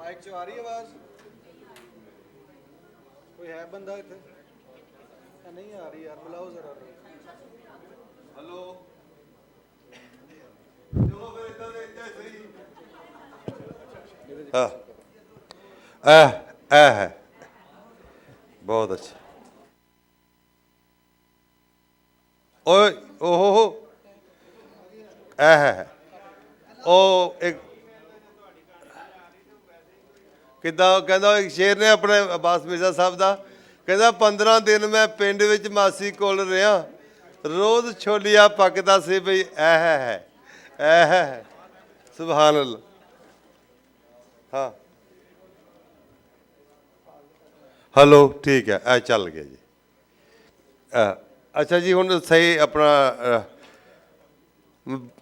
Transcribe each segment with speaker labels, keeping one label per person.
Speaker 1: Mic 'ਚ ਆ ਰਹੀ ਆਵਾਜ਼? ਕੋਈ ਹੈ ਬੰਦਾ ਇੱਥੇ? ਨਹੀਂ ਆ ਰਹੀ ਯਾਰ, ਬੁਲਾਓ ਜ਼ਰਾ।
Speaker 2: ਹੈਲੋ, ਚਲੋ ਫਿਰ ਇਦਾਂ ਦੇ ਇੱਦਾਂ ਸਹੀ। ਹਾਂ, ਇਹ ਹੈ ਬਹੁਤ ਅੱਛਾ। ਓਏ ਓਹੋ, ਇਹ ਹੈ ਉਹ ਇੱਕ ਕਿੱਦਾਂ ਕਹਿੰਦਾ ਇੱਕ ਸ਼ੇਰ ਨੇ ਆਪਣੇ ਅਬਾਸ ਮਿਰਜ਼ਾ ਸਾਹਿਬ ਦਾ, ਕਹਿੰਦਾ 15 ਦਿਨ ਮੈਂ ਪਿੰਡ ਵਿੱਚ ਮਾਸੀ ਕੋਲ ਰਿਹਾ, ਰੋਜ਼ ਛੋਲੀਆ ਪੱਕਦਾ ਸੀ ਬਈ ਇਹ ਹੈ ਸੁਭਾਨ ਅੱਲਾ। ਹਾਂ ਹੈਲੋ, ਠੀਕ ਹੈ, ਇਹ ਚੱਲ ਗਿਆ ਜੀ। ਅੱਛਾ ਜੀ, ਹੁਣ ਸਹੀ ਆਪਣਾ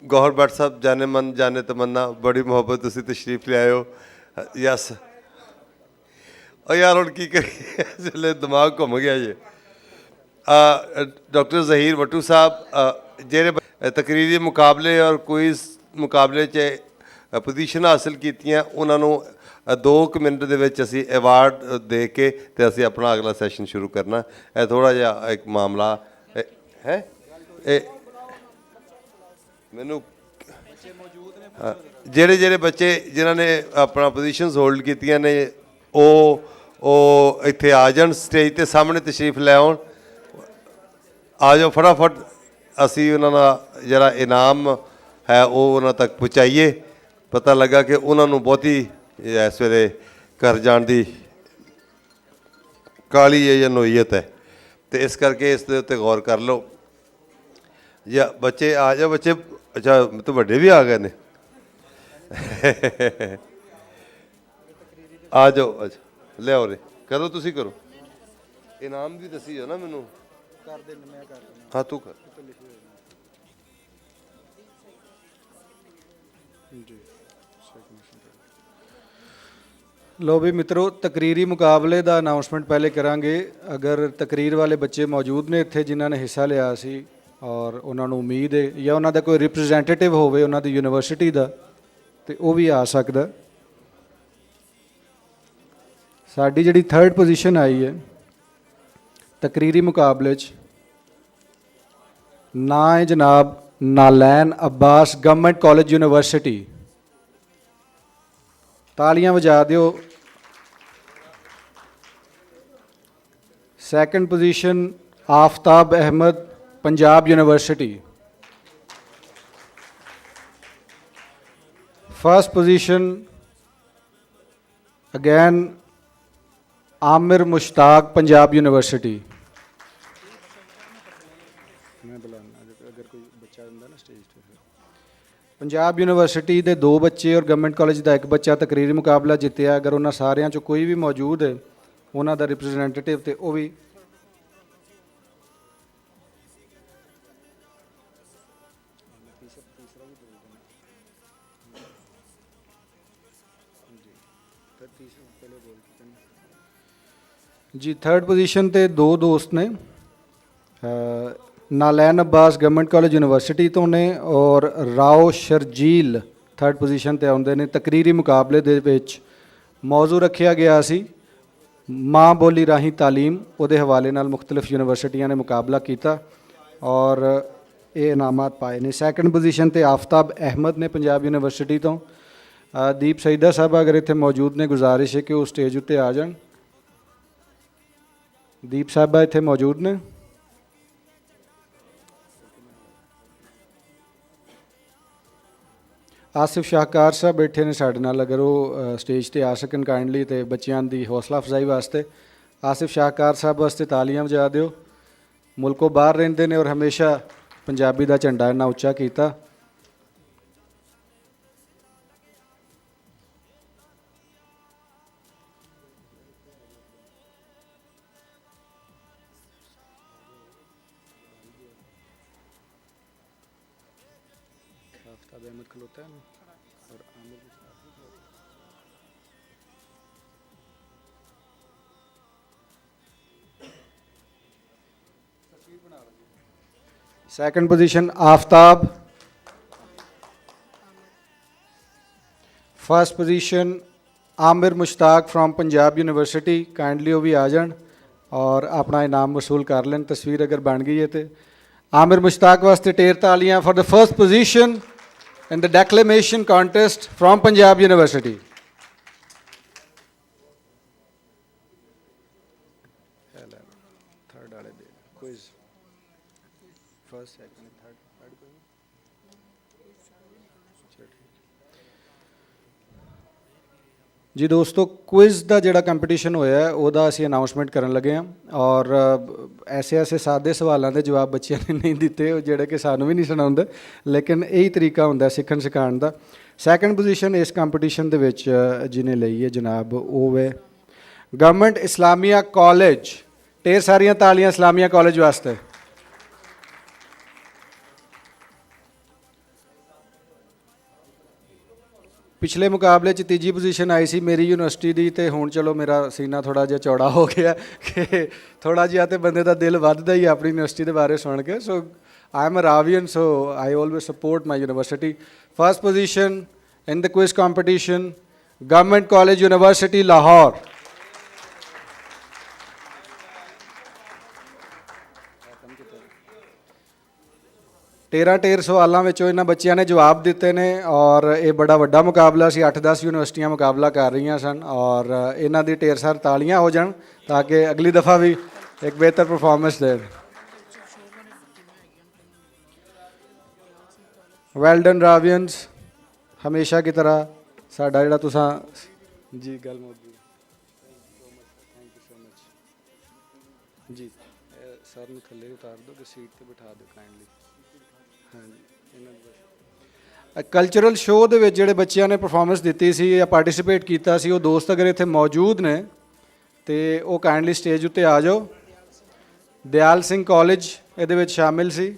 Speaker 2: ਗੌਹਰ ਭੱਟ ਸਾਹਿਬ, ਜਾਨੇ ਮਨ ਜਾਨੇ ਤਮੰਨਾ, ਬੜੀ ਮੁਹੱਬਤ ਤੁਸੀਂ ਤਸ਼ਰੀਫ ਲਿਆਏ ਹੋ। ਯਸ ਉਹ ਯਾਰ ਹੁਣ ਕੀ ਕਰੀਏ, ਇਸ ਵੇਲੇ ਦਿਮਾਗ ਘੁੰਮ ਗਿਆ ਜੀ। ਡਾਕਟਰ ਜ਼ਹੀਰ ਵੱਟੂ ਸਾਹਿਬ ਜਿਹੜੇ ਤਕਰੀਰੀ ਮੁਕਾਬਲੇ ਔਰ ਕੁਇਜ਼ ਮੁਕਾਬਲੇ 'ਚ ਪੋਜੀਸ਼ਨ ਹਾਸਿਲ ਕੀਤੀਆਂ, ਉਹਨਾਂ ਨੂੰ 2 ਮਿੰਟ ਦੇ ਵਿੱਚ ਅਸੀਂ ਅਵਾਰਡ ਦੇ ਕੇ ਅਤੇ ਅਸੀਂ ਆਪਣਾ ਅਗਲਾ ਸੈਸ਼ਨ ਸ਼ੁਰੂ ਕਰਨਾ। ਇਹ ਥੋੜ੍ਹਾ ਜਿਹਾ ਇੱਕ ਮਾਮਲਾ ਹੈ। ਇਹ ਮੈਨੂੰ ਜਿਹੜੇ ਬੱਚੇ ਜਿਨ੍ਹਾਂ ਨੇ ਆਪਣਾ ਪੋਜੀਸ਼ਨਸ ਹੋਲਡ ਕੀਤੀਆਂ ਨੇ ਉਹ ਇੱਥੇ ਆ ਜਾਣ, ਸਟੇਜ 'ਤੇ ਸਾਹਮਣੇ ਤਸ਼ਰੀਫ ਲੈ ਆਉਣ। ਆ ਜਾਓ ਫਟਾਫਟ, ਅਸੀਂ ਉਹਨਾਂ ਦਾ ਜਿਹੜਾ ਇਨਾਮ ਹੈ ਉਹ ਉਹਨਾਂ ਤੱਕ ਪਹੁੰਚਾਈਏ। ਪਤਾ ਲੱਗਾ ਕਿ ਉਹਨਾਂ ਨੂੰ ਬਹੁਤੀ ਇਸ ਵੇਲੇ ਘਰ ਜਾਣ ਦੀ ਕਾਹਲੀ ਹੈ ਜਾਂ ਨੋਈਅਤ ਹੈ, ਅਤੇ ਇਸ ਕਰਕੇ ਇਸ ਦੇ ਉੱਤੇ ਗੌਰ ਕਰ ਲਓ। ਜਾਂ ਬੱਚੇ ਆ ਜਾਓ, ਬੱਚੇ ਅੱਛਾ ਤਾਂ ਵੱਡੇ ਵੀ ਆ ਗਏ ਨੇ। ਆ ਜਾਓ, ਅੱਛਾ ਲਿਆਓ ਰੇ, ਕਰੋ ਤੁਸੀਂ ਕਰੋ। ਇਨਾਮ ਵੀ ਦੱਸੀ ਜਾ ਨਾ ਮੈਨੂੰ।
Speaker 1: ਕਰ ਦੇ, ਮੈਂ ਕਰ ਦਿੰਦਾ।
Speaker 2: ਹਾਂ ਤੂੰ ਕਰ
Speaker 1: ਜੀ। ਲੋ ਵੀ ਮਿੱਤਰੋ, ਤਕਰੀਰੀ ਮੁਕਾਬਲੇ ਦਾ ਅਨਾਊਂਸਮੈਂਟ ਪਹਿਲੇ ਕਰਾਂਗੇ। ਅਗਰ ਤਕਰੀਰ ਵਾਲੇ ਬੱਚੇ ਮੌਜੂਦ ਨੇ ਇੱਥੇ ਜਿਨ੍ਹਾਂ ਨੇ ਹਿੱਸਾ ਲਿਆ ਸੀ ਔਰ ਉਹਨਾਂ ਨੂੰ ਉਮੀਦ ਹੈ ਜਾਂ ਉਹਨਾਂ ਦਾ ਕੋਈ ਰਿਪਰੈਜ਼ੈਂਟੇਟਿਵ ਹੋਵੇ ਉਹਨਾਂ ਦੀ ਯੂਨੀਵਰਸਿਟੀ ਦਾ, ਤੇ ਉਹ ਵੀ ਆ ਸਕਦਾ। ਸਾਡੀ ਜਿਹੜੀ 3rd ਪੋਜੀਸ਼ਨ ਆਈ ਹੈ ਤਕਰੀਰੀ ਮੁਕਾਬਲੇ 'ਚ, ਨਾਂ ਹੈ ਜਨਾਬ Nalain Abbas government college university. ਤਾਲੀਆਂ ਵਜਾ ਦਿਓ। 2nd position Aftab Ahmad Punjab university. 1st position again Aamir Mushtaq Punjab university. मैं बुलाना अगर कोई बच्चा होंदा ना स्टेज पे। पंजाब यूनिवर्सिटी के 2 बच्चे और गवर्नमेंट कॉलेज का 1 बच्चा तकरीरी मुकाबला जितया। अगर उन्होंने सारिਆਂ चों कोई भी मौजूद है उन्हों का रिप्रजेंटेटिव, तो वो भी जी। 3rd पोजीशन ते 2 दोस्त ने, Nalain Abbas government college university तो ने और राओ शर्जील 3rd पोजीशन ते आउंदे ने। तकरीरी मुकाबले दे विच मौजू रखिया गया सी माँ बोली राही तालीम, उहदे हवाले नाल मुख्तलिफ यूनिवर्सिटियां ने मुकाबला किया और ये इनामात पाए ने। 2nd पोजीशन ते आफताब अहमद ने पंजाब यूनिवर्सिटी तो। दीप सईदा साहब अगर इत्थे मौजूद ने, गुजारिश है कि वो स्टेज उत्ते आ जाण। दीप साहबा इत्थे मौजूद ने। आसिफ शाहकार साहब बैठे ने साडे नाल, अगर वो स्टेज ते आ सकन काइंडली ते बच्चियां दी हौसला अफजाई वास्ते। आसिफ शाहकार साहब वास्ते तालियां वजा दिओ। मुल्कों बाहर रहिंदे ने और हमेशा पंजाबी दा झंडा इन्ना उच्चा कीता। आफ्ताब अहमद खलोता है ना और Aamir second position Aftab, first position Aamir Mushtaq from Punjab university, kindly वो भी आ जान और अपना इनाम वसूल कर लें। तस्वीर अगर बन गई है तो आमिर मुश्ताक वास्ते ढेर तालियां for the first position in the declamation contest from Punjab university. Third वाले क्विज फर्स्ट सेकंड थर्ड जी दोस्तों, क्विज़ का जोड़ा कंपटीशन होया है ਉਹਦਾ ਅਸੀਂ ਅਨਾਉਂਸਮੈਂਟ ਕਰਨ ਲੱਗੇ ਹਾਂ ਔਰ ਐਸੇ ਐਸੇ ਸਾਦੇ ਸਵਾਲਾਂ ਦੇ ਜਵਾਬ ਬੱਚਿਆਂ ਨੇ ਨਹੀਂ ਦਿੱਤੇ ਉਹ ਜਿਹੜੇ ਕਿ ਸਾਨੂੰ ਵੀ ਨਹੀਂ ਸੁਣਾਉਂਦੇ, ਲੇਕਿਨ ਇਹੀ ਤਰੀਕਾ ਹੁੰਦਾ ਸਿੱਖਣ ਸਿਖਾਉਣ ਦਾ। ਸੈਕੰਡ ਪੋਜੀਸ਼ਨ ਇਸ ਕੰਪੀਟੀਸ਼ਨ ਦੇ ਵਿੱਚ ਜਿਹਨੇ ਲਈ ਹੈ ਜਨਾਬ ਉਹ ਹੈ ਗਵਰਨਮੈਂਟ ਇਸਲਾਮੀਆ ਕਾਲਜ। ਢੇਰ ਸਾਰੀਆਂ ਤਾਲੀਆਂ ਇਸਲਾਮੀਆ ਕਾਲਜ ਵਾਸਤੇ। पिछले मुकाबले च तीजी पोजीशन आई सी मेरी यूनिवर्सिटी दी, ते हुण चलो मेरा सीना थोड़ा जिहा चौड़ा हो गया कि थोड़ा जिहा ते बंदे दा दिल वधदा ही अपनी यूनिवर्सिटी दे बारे सुन के। So I am a Ravian, so I always support my university. First position in the quiz competition government college university Lahore. ਢੇਰ ਸਵਾਲਾਂ ਵਿੱਚੋਂ ਇਹਨਾਂ ਬੱਚਿਆਂ ਨੇ ਜਵਾਬ ਦਿੱਤੇ ਨੇ ਔਰ ਇਹ ਬੜਾ ਵੱਡਾ ਮੁਕਾਬਲਾ ਸੀ। 8-10 ਯੂਨੀਵਰਸਿਟੀਆਂ ਮੁਕਾਬਲਾ ਕਰ ਰਹੀਆਂ ਸਨ ਔਰ ਇਹਨਾਂ ਦੀ ਢੇਰ ਸਾਰ ਤਾਲੀਆਂ ਹੋ ਜਾਣ ਤਾਂ ਕਿ ਅਗਲੀ ਦਫਾ ਵੀ ਇੱਕ ਬਿਹਤਰ ਪਰਫਾਰਮੈਂਸ ਦੇਣ। ਵੈਲ ਡਨ ਰਾਵੀਅਨਸ, ਹਮੇਸ਼ਾ की तरह ਸਾਡਾ ਜਿਹੜਾ ਤੁਸੀਂ ਜੀ ਗੱਲ Modi thank you so much ਜੀ। ਸਰ ਨੂੰ ਥੱਲੇ ਉਤਾਰ ਦਿਓ ਕਿ ਸੀਟ ਤੇ ਬਿਠਾ ਦਿਓ ਕਾਈਂਡਲੀ। ਕਲਚਰਲ ਸ਼ੋਅ ਦੇ ਵਿੱਚ ਜਿਹੜੇ ਬੱਚਿਆਂ ਨੇ ਪਰਫਾਰਮੈਂਸ ਦਿੱਤੀ ਸੀ ਜਾਂ ਪਾਰਟਿਸਿਪੇਟ ਕੀਤਾ ਸੀ ਉਹ ਦੋਸਤ ਅਗਰ ਇੱਥੇ ਮੌਜੂਦ ਨੇ ਤੇ ਉਹ ਕਾਈਂਡਲੀ ਸਟੇਜ ਉੱਤੇ ਆ ਜਾਓ। ਦਿਆਲ ਸਿੰਘ ਕਾਲਜ ਇਹਦੇ ਵਿੱਚ ਸ਼ਾਮਿਲ ਸੀ,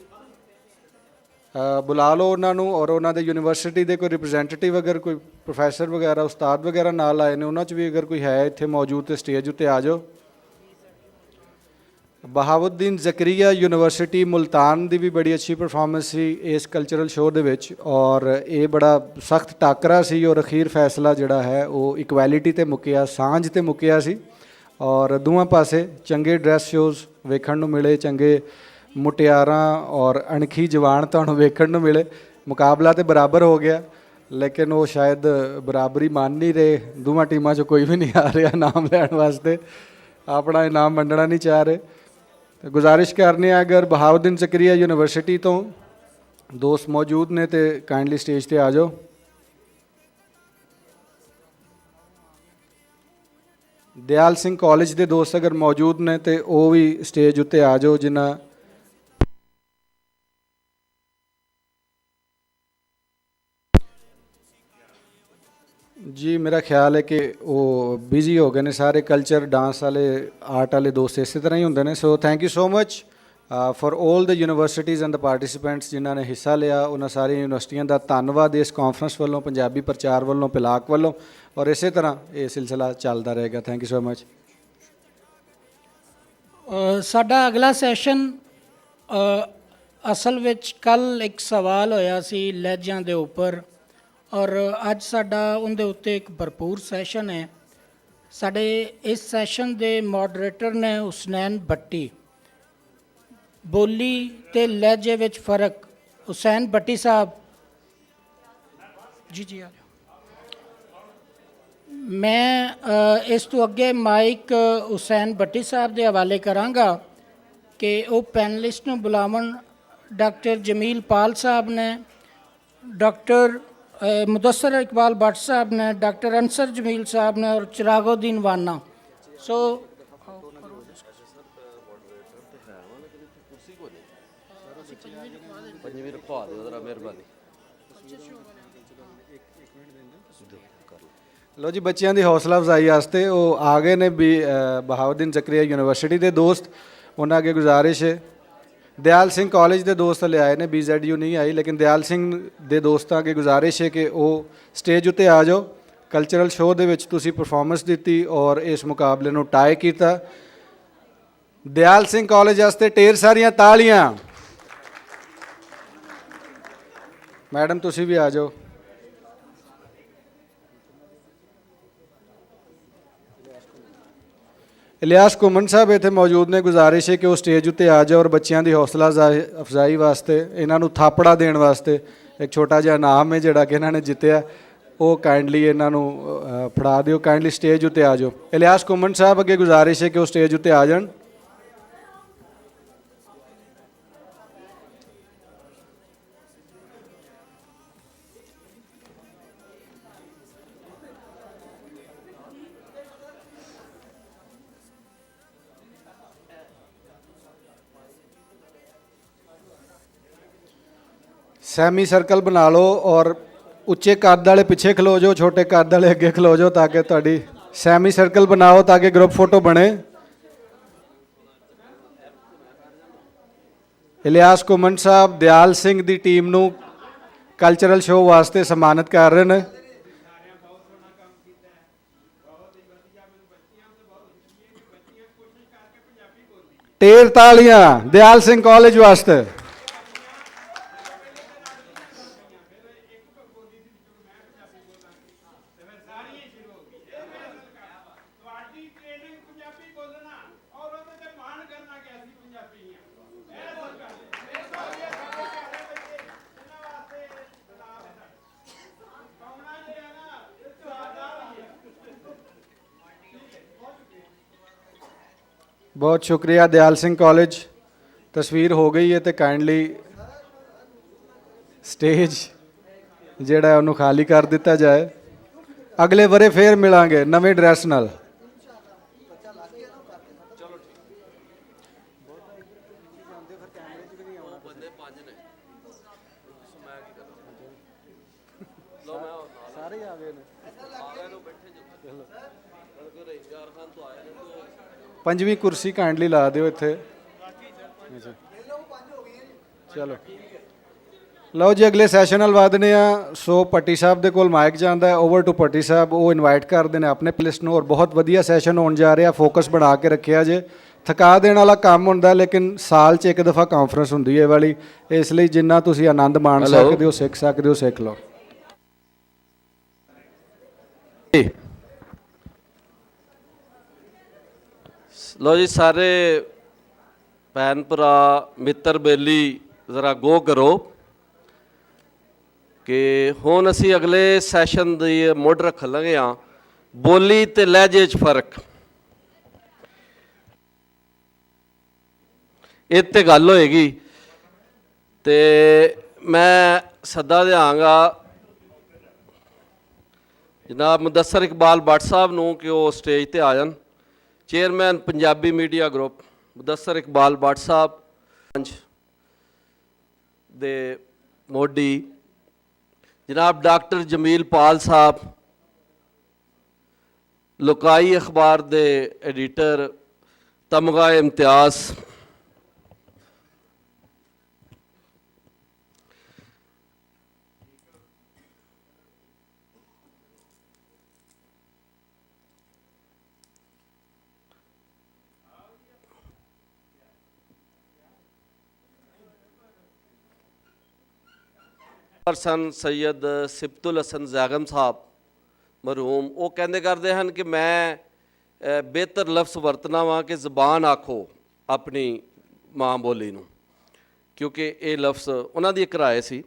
Speaker 1: ਬੁਲਾ ਲਓ ਉਹਨਾਂ ਨੂੰ ਔਰ ਉਹਨਾਂ ਦੇ ਯੂਨੀਵਰਸਿਟੀ ਦੇ ਕੋਈ ਰਿਪਰੈਜ਼ੈਂਟੇਟਿਵ ਅਗਰ ਕੋਈ ਪ੍ਰੋਫੈਸਰ ਵਗੈਰਾ ਉਸਤਾਦ ਵਗੈਰਾ ਨਾਲ ਆਏ ਨੇ ਉਹਨਾਂ 'ਚ ਵੀ ਅਗਰ ਕੋਈ ਹੈ ਇੱਥੇ ਮੌਜੂਦ ਤੇ ਸਟੇਜ ਉੱਤੇ ਆ ਜਾਓ। ਬਹਾਵੁਦੀਨ ਜ਼ਕਰੀਆ ਯੂਨੀਵਰਸਿਟੀ ਮੁਲਤਾਨ ਦੀ ਵੀ ਬੜੀ ਅੱਛੀ ਪਰਫਾਰਮੈਂਸ ਸੀ ਇਸ ਕਲਚਰਲ ਸ਼ੋਅ ਦੇ ਵਿੱਚ ਔਰ ਇਹ ਬੜਾ ਸਖਤ ਟਾਕਰਾ ਸੀ ਔਰ ਅਖੀਰ ਫੈਸਲਾ ਜਿਹੜਾ ਹੈ ਉਹ ਇਕੁਐਲਿਟੀ ਤੇ ਮੁੱਕਿਆ, ਸਾਂਝ ਤੇ ਮੁੱਕਿਆ ਸੀ ਔਰ ਦੋਵਾਂ ਪਾਸੇ ਚੰਗੇ ਡਰੈਸ ਸ਼ੋਜ਼ ਵੇਖਣ ਨੂੰ ਮਿਲੇ, ਚੰਗੇ ਮੁਟਿਆਰਾਂ ਔਰ ਅਣਖੀ ਜਵਾਨ ਤੁਹਾਨੂੰ ਵੇਖਣ ਨੂੰ ਮਿਲੇ। ਮੁਕਾਬਲਾ ਤੇ ਬਰਾਬਰ ਹੋ ਗਿਆ ਲੇਕਿਨ ਉਹ ਸ਼ਾਇਦ ਬਰਾਬਰੀ ਮੰਨ ਨਹੀਂ ਰਹੇ, ਦੋਵਾਂ ਟੀਮਾਂ 'ਚੋਂ ਕੋਈ ਵੀ ਨਹੀਂ ਆ ਰਿਹਾ ਨਾਮ ਲੈਣ ਵਾਸਤੇ, ਆਪਣਾ ਇਨਾਮ ਵੰਡਣਾ ਨਹੀਂ ਚਾਹ ਰਹੇ। तो गुजारिश करने अगर बहाउद्दीन ज़करिया यूनिवर्सिटी तो दोस्त मौजूद ने तो काइंडली स्टेज पे आ जाओ। दयाल सिंह कॉलेज के दोस्त अगर मौजूद ने तो वो भी स्टेज उत्ते आ जाओ जिन्हें जी मेरा ख्याल है कि वो बिजी हो गए ने सारे कल्चर डांस वाले आर्ट वाले दोस्त इस तरह ही होंगे ने। So thank you so much for all the universities and the participants जिन्होंने हिस्सा लिया। उन्होंने सारी यूनिवर्सिटियों का धन्यवाद इस कॉन्फ्रेंस वालों, पंजाबी प्रचार वालों, पिलाक वालों और इस तरह ये सिलसिला चलता रहेगा। Thank you so much.
Speaker 3: साडा अगला सैशन असल विच कल एक सवाल होया सी लहजां दे उपर और अज साडा उनदे उत्ते एक भरपूर सैशन है। साडे इस सैशन दे मॉडरेटर ने हुसनैन भट्टी। बोली ते लहजे विच फर्क, हुसैन भट्टी साहब जी जी आ जाओ। मैं इस तो अगे माइक हुसैन भट्टी साहब के हवाले करांगा कि वो पैनलिस्ट नूं बुलावन। डॉक्टर जमील पाल साहब ने, डॉक्टर मुदस्सर इकबाल भट्ट साहब ने, डॉक्टर अंसर जमील साहब ने और चिरागुद्दीन वाना। सो
Speaker 1: लो जी बच्चों की हौसला अफजाई वास्ते वो आ गए ने भी बहाउद्दीन ज़करिया यूनिवर्सिटी के दोस्त। उन्होंने अगे गुजारिश है दयाल सिंह कॉलेज के दोस्त ले आए ने, BZU नहीं आई लेकिन दयाल सिंह के दोस्तों की गुजारिश है कि वो स्टेज उत्ते आ जाओ। कल्चरल शो दे विच तुसी परफॉर्मेंस दी और इस मुकाबले नूं टाई किया। दयाल सिंह कॉलेज वास्ते ढेर सारियां तालियां। मैडम तुसी भी आ जाओ। ਇਲਿਆਸ ਘੁੰਮਣ ਸਾਹਿਬ ਇੱਥੇ ਮੌਜੂਦ ਨੇ। ਗੁਜ਼ਾਰਿਸ਼ ਹੈ ਕਿ ਉਹ ਸਟੇਜ ਉੱਤੇ ਆ ਜਾਓ ਔਰ ਬੱਚਿਆਂ ਦੀ ਹੌਸਲਾ ਅਫਜ਼ਾਈ ਵਾਸਤੇ, ਇਹਨਾਂ ਨੂੰ ਥਾਪੜਾ ਦੇਣ ਵਾਸਤੇ ਇੱਕ ਛੋਟਾ ਜਿਹਾ ਇਨਾਮ ਹੈ ਜਿਹੜਾ ਕਿ ਇਹਨਾਂ ਨੇ ਜਿੱਤਿਆ, ਉਹ ਕਾਈਂਡਲੀ ਇਹਨਾਂ ਨੂੰ ਫੜਾ ਦਿਓ। ਕਾਈਂਡਲੀ ਸਟੇਜ ਉੱਤੇ ਆ ਜਾਓ। ਇਲਿਆਸ ਘੁੰਮਣ ਸਾਹਿਬ ਅੱਗੇ ਗੁਜ਼ਾਰਿਸ਼ ਹੈ ਕਿ ਉਹ ਸਟੇਜ ਉੱਤੇ ਆ ਜਾਣ। ਸੈਮੀ ਸਰਕਲ ਬਣਾ ਲਓ ਔਰ ਉੱਚੇ ਕੱਦ ਵਾਲੇ ਪਿੱਛੇ ਖਲੋ ਜਾਓ, ਛੋਟੇ ਕੱਦ ਵਾਲੇ ਅੱਗੇ ਖਲੋ ਜਾਓ ਤਾਂ ਕਿ ਤੁਹਾਡੀ ਸੈਮੀ ਸਰਕਲ ਬਣਾਓ ਤਾਂ ਕਿ ਗਰੁੱਪ ਫੋਟੋ ਬਣੇ। ਇਲਿਆਸ ਘੁੰਮਣ ਸਾਹਿਬ ਦਿਆਲ ਸਿੰਘ ਦੀ ਟੀਮ ਨੂੰ ਕਲਚਰਲ ਸ਼ੋਅ ਵਾਸਤੇ ਸਨਮਾਨਿਤ ਕਰ ਰਹੇ ਨੇ। ਢੇਰ ਤਾਲੀਆਂ ਦਿਆਲ ਸਿੰਘ ਕਾਲਜ ਵਾਸਤੇ। बहुत शुक्रिया दयाल सिंह कॉलेज। तस्वीर हो गई है तो काइंडली स्टेज ਜਿਹੜਾ ਉਹਨੂੰ ਖਾਲੀ ਕਰ ਦਿੱਤਾ ਜਾਏ। ਅਗਲੇ ਵਰੇ ਫੇਰ ਮਿਲਾਂਗੇ ਨਵੇਂ ਡਰੈਸ ਨਾਲ। ਸਾਰੇ ਆ ਗਏ ਨੇ, ਪੰਜਵੀਂ ਕੁਰਸੀ ਕਾਈਂਡਲੀ ਲਾ ਦਿਓ ਇੱਥੇ। ਚਲੋ ਲਓ ਜੀ, ਅਗਲੇ ਸੈਸ਼ਨ ਨਾਲ ਵਧਦੇ ਆ। ਸੋ ਭੱਟੀ ਸਾਹਿਬ ਦੇ ਕੋਲ ਮਾਈਕ ਜਾਂਦਾ ਹੈ। ਓਵਰ ਟੂ ਭੱਟੀ ਸਾਹਿਬ। ਉਹ ਇਨਵਾਈਟ ਕਰਦੇ ਨੇ ਆਪਣੇ ਪਲਿਸਟ ਨੂੰ। ਔਰ ਬਹੁਤ ਵਧੀਆ ਸੈਸ਼ਨ ਹੋਣ ਜਾ ਰਿਹਾ। ਫੋਕਸ ਬਣਾ ਕੇ ਰੱਖਿਆ ਜੇ। ਥਕਾ ਦੇਣ ਵਾਲਾ ਕੰਮ ਹੁੰਦਾ, ਲੇਕਿਨ ਸਾਲ 'ਚ ਇੱਕ ਦਫਾ ਕਾਨਫਰੰਸ ਹੁੰਦੀ ਹੈ ਇਹ ਵਾਲੀ, ਇਸ ਲਈ ਜਿੰਨਾ ਤੁਸੀਂ ਆਨੰਦ ਮਾਣ ਸਕਦੇ ਹੋ, ਸਿੱਖ ਸਕਦੇ ਹੋ, ਸਿੱਖ ਲਓ।
Speaker 4: ਲਓ ਜੀ, ਸਾਰੇ ਭੈਣ ਭਰਾ ਮਿੱਤਰ ਬੇਲੀ ਜ਼ਰਾ ਗੋ ਕਰੋ ਕਿ ਹੁਣ ਅਸੀਂ ਅਗਲੇ ਸੈਸ਼ਨ ਦੀ ਮੁੱਢ ਰੱਖਣ ਲੱਗੇ ਹਾਂ ਬੋਲੀ ਤੇ ਲਹਿਜੇ 'ਚ ਫਰਕ। ਇਹ 'ਤੇ ਗੱਲ ਹੋਏਗੀ ਤੇ ਮੈਂ ਸੱਦਾ ਦਿਆਂਗਾ ਜਨਾਬ ਮੁਦੱਸਰ ਇਕਬਾਲ ਭੱਟ ਸਾਹਿਬ ਨੂੰ ਕਿ ਉਹ ਸਟੇਜ 'ਤੇ ਆ ਜਾਣ। Chairman Punjabi media group Mudassar Iqbal Bhatt sahib ਦੇ ਮੋਢੀ, ਜਨਾਬ ਡਾਕਟਰ ਜਮੀਲ ਪਾਲ ਸਾਹਿਬ ਲੋਕਾਈ ਅਖਬਾਰ ਦੇ ਐਡੀਟਰ ਤਮਗਾ ਇਮਤਿਆਜ਼, ਸਨ ਸੈयद ਸਿਬਤੁਲ ਹਸਨ ਜ਼ਾਗਮ ਸਾਹਿਬ ਮਰਹੂਮ। ਉਹ ਕਹਿੰਦੇ ਕਰਦੇ ਹਨ ਕਿ ਮੈਂ ਬਿਹਤਰ ਲਫ਼ਜ਼ ਵਰਤਣਾ ਵਾਂ ਕਿ ਜ਼ਬਾਨ ਆਖੋ ਆਪਣੀ ਮਾਂ ਬੋਲੀ ਨੂੰ, ਕਿਉਂਕਿ ਇਹ ਲਫ਼ਜ਼ ਉਹਨਾਂ ਦੀ ਇੱਕ ਰਾਏ ਸੀ।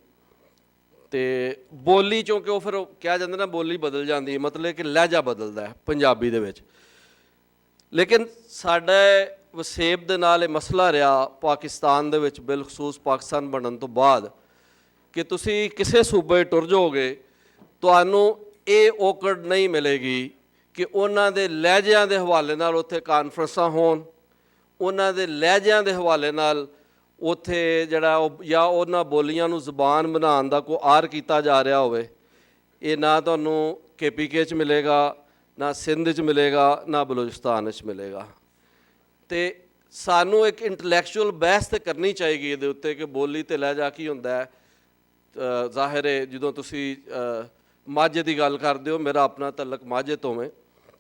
Speaker 4: ਤੇ ਬੋਲੀ ਚੋਂ ਕਿ ਉਹ ਫਿਰ ਕਿਹਾ ਜਾਂਦਾ ਨਾ ਬੋਲੀ ਬਦਲ ਜਾਂਦੀ ਹੈ, ਮਤਲਬ ਕਿ ਲਹਿਜਾ ਬਦਲਦਾ ਹੈ ਪੰਜਾਬੀ ਦੇ ਵਿੱਚ। ਲੇਕਿਨ ਸਾਡੇ ਵਸੇਬ ਦੇ ਨਾਲ ਇਹ ਮਸਲਾ ਰਿਹਾ ਪਾਕਿਸਤਾਨ ਦੇ ਵਿੱਚ, ਬਿਲਖਸੂਸ ਪਾਕਿਸਤਾਨ ਬਣਨ ਤੋਂ ਬਾਅਦ, ਕਿ ਤੁਸੀਂ ਕਿਸੇ ਸੂਬੇ ਟੁਰ ਜਾਓਗੇ ਤੁਹਾਨੂੰ ਇਹ ਔਕੜ ਨਹੀਂ ਮਿਲੇਗੀ ਕਿ ਉਹਨਾਂ ਦੇ ਲਹਿਜਿਆਂ ਦੇ ਹਵਾਲੇ ਨਾਲ ਉੱਥੇ ਕਾਨਫਰੰਸਾਂ ਹੋਣ, ਉਹਨਾਂ ਦੇ ਲਹਿਜਿਆਂ ਦੇ ਹਵਾਲੇ ਨਾਲ ਉੱਥੇ ਜਿਹੜਾ ਉਹ ਜਾਂ ਉਹਨਾਂ ਬੋਲੀਆਂ ਨੂੰ ਜ਼ਬਾਨ ਬਣਾਉਣ ਦਾ ਕੋਈ ਆਰ ਕੀਤਾ ਜਾ ਰਿਹਾ ਹੋਵੇ। ਇਹ ਨਾ ਤੁਹਾਨੂੰ KPK 'ਚ ਮਿਲੇਗਾ, ਨਾ ਸਿੰਧ 'ਚ ਮਿਲੇਗਾ, ਨਾ ਬਲੋਚਿਸਤਾਨ 'ਚ ਮਿਲੇਗਾ। ਅਤੇ ਸਾਨੂੰ ਇੱਕ ਇੰਟਲੈਕਚੁਅਲ ਬਹਿਸ ਤਾਂ ਕਰਨੀ ਚਾਹੀਦੀ ਇਹਦੇ ਉੱਤੇ ਕਿ ਬੋਲੀ ਅਤੇ ਲਹਿਜਾ ਕੀ ਹੁੰਦਾ ਹੈ। ਜ਼ਾਹਿਰ ਹੈ ਜਦੋਂ ਤੁਸੀਂ ਮਾਝੇ ਦੀ ਗੱਲ ਕਰਦੇ ਹੋ, ਮੇਰਾ ਆਪਣਾ ਤਲਕ ਮਾਝੇ ਤੋਂ ਹੈ,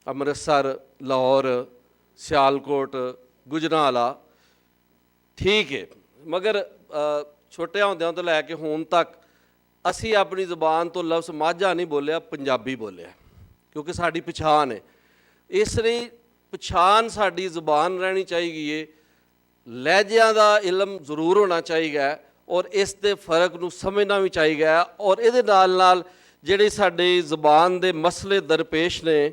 Speaker 4: ਅੰਮ੍ਰਿਤਸਰ, ਲਾਹੌਰ, ਸਿਆਲਕੋਟ, ਗੁਜਰਾਂਵਾਲਾ, ਠੀਕ ਹੈ। ਮਗਰ ਛੋਟਿਆਂ ਹੁੰਦਿਆਂ ਤੋਂ ਲੈ ਕੇ ਹੁਣ ਤੱਕ ਅਸੀਂ ਆਪਣੀ ਜ਼ੁਬਾਨ ਤੋਂ ਲਫ਼ਜ਼ ਮਾਝਾ ਨਹੀਂ ਬੋਲਿਆ, ਪੰਜਾਬੀ ਬੋਲਿਆ, ਕਿਉਂਕਿ ਸਾਡੀ ਪਛਾਣ ਹੈ। ਇਸ ਲਈ ਪਛਾਣ ਸਾਡੀ ਜ਼ੁਬਾਨ ਰਹਿਣੀ ਚਾਹੀਦੀ ਏ, ਲਹਿਜਿਆਂ ਦਾ ਇਲਮ ਜ਼ਰੂਰ ਹੋਣਾ ਚਾਹੀਦਾ ਹੈ ਔਰ ਇਸ ਦੇ ਫਰਕ ਨੂੰ ਸਮਝਣਾ ਵੀ ਚਾਹੀਦਾ ਹੈ। ਔਰ ਇਹਦੇ ਨਾਲ ਨਾਲ ਜਿਹੜੇ ਸਾਡੇ ਜ਼ੁਬਾਨ ਦੇ ਮਸਲੇ ਦਰਪੇਸ਼ ਨੇ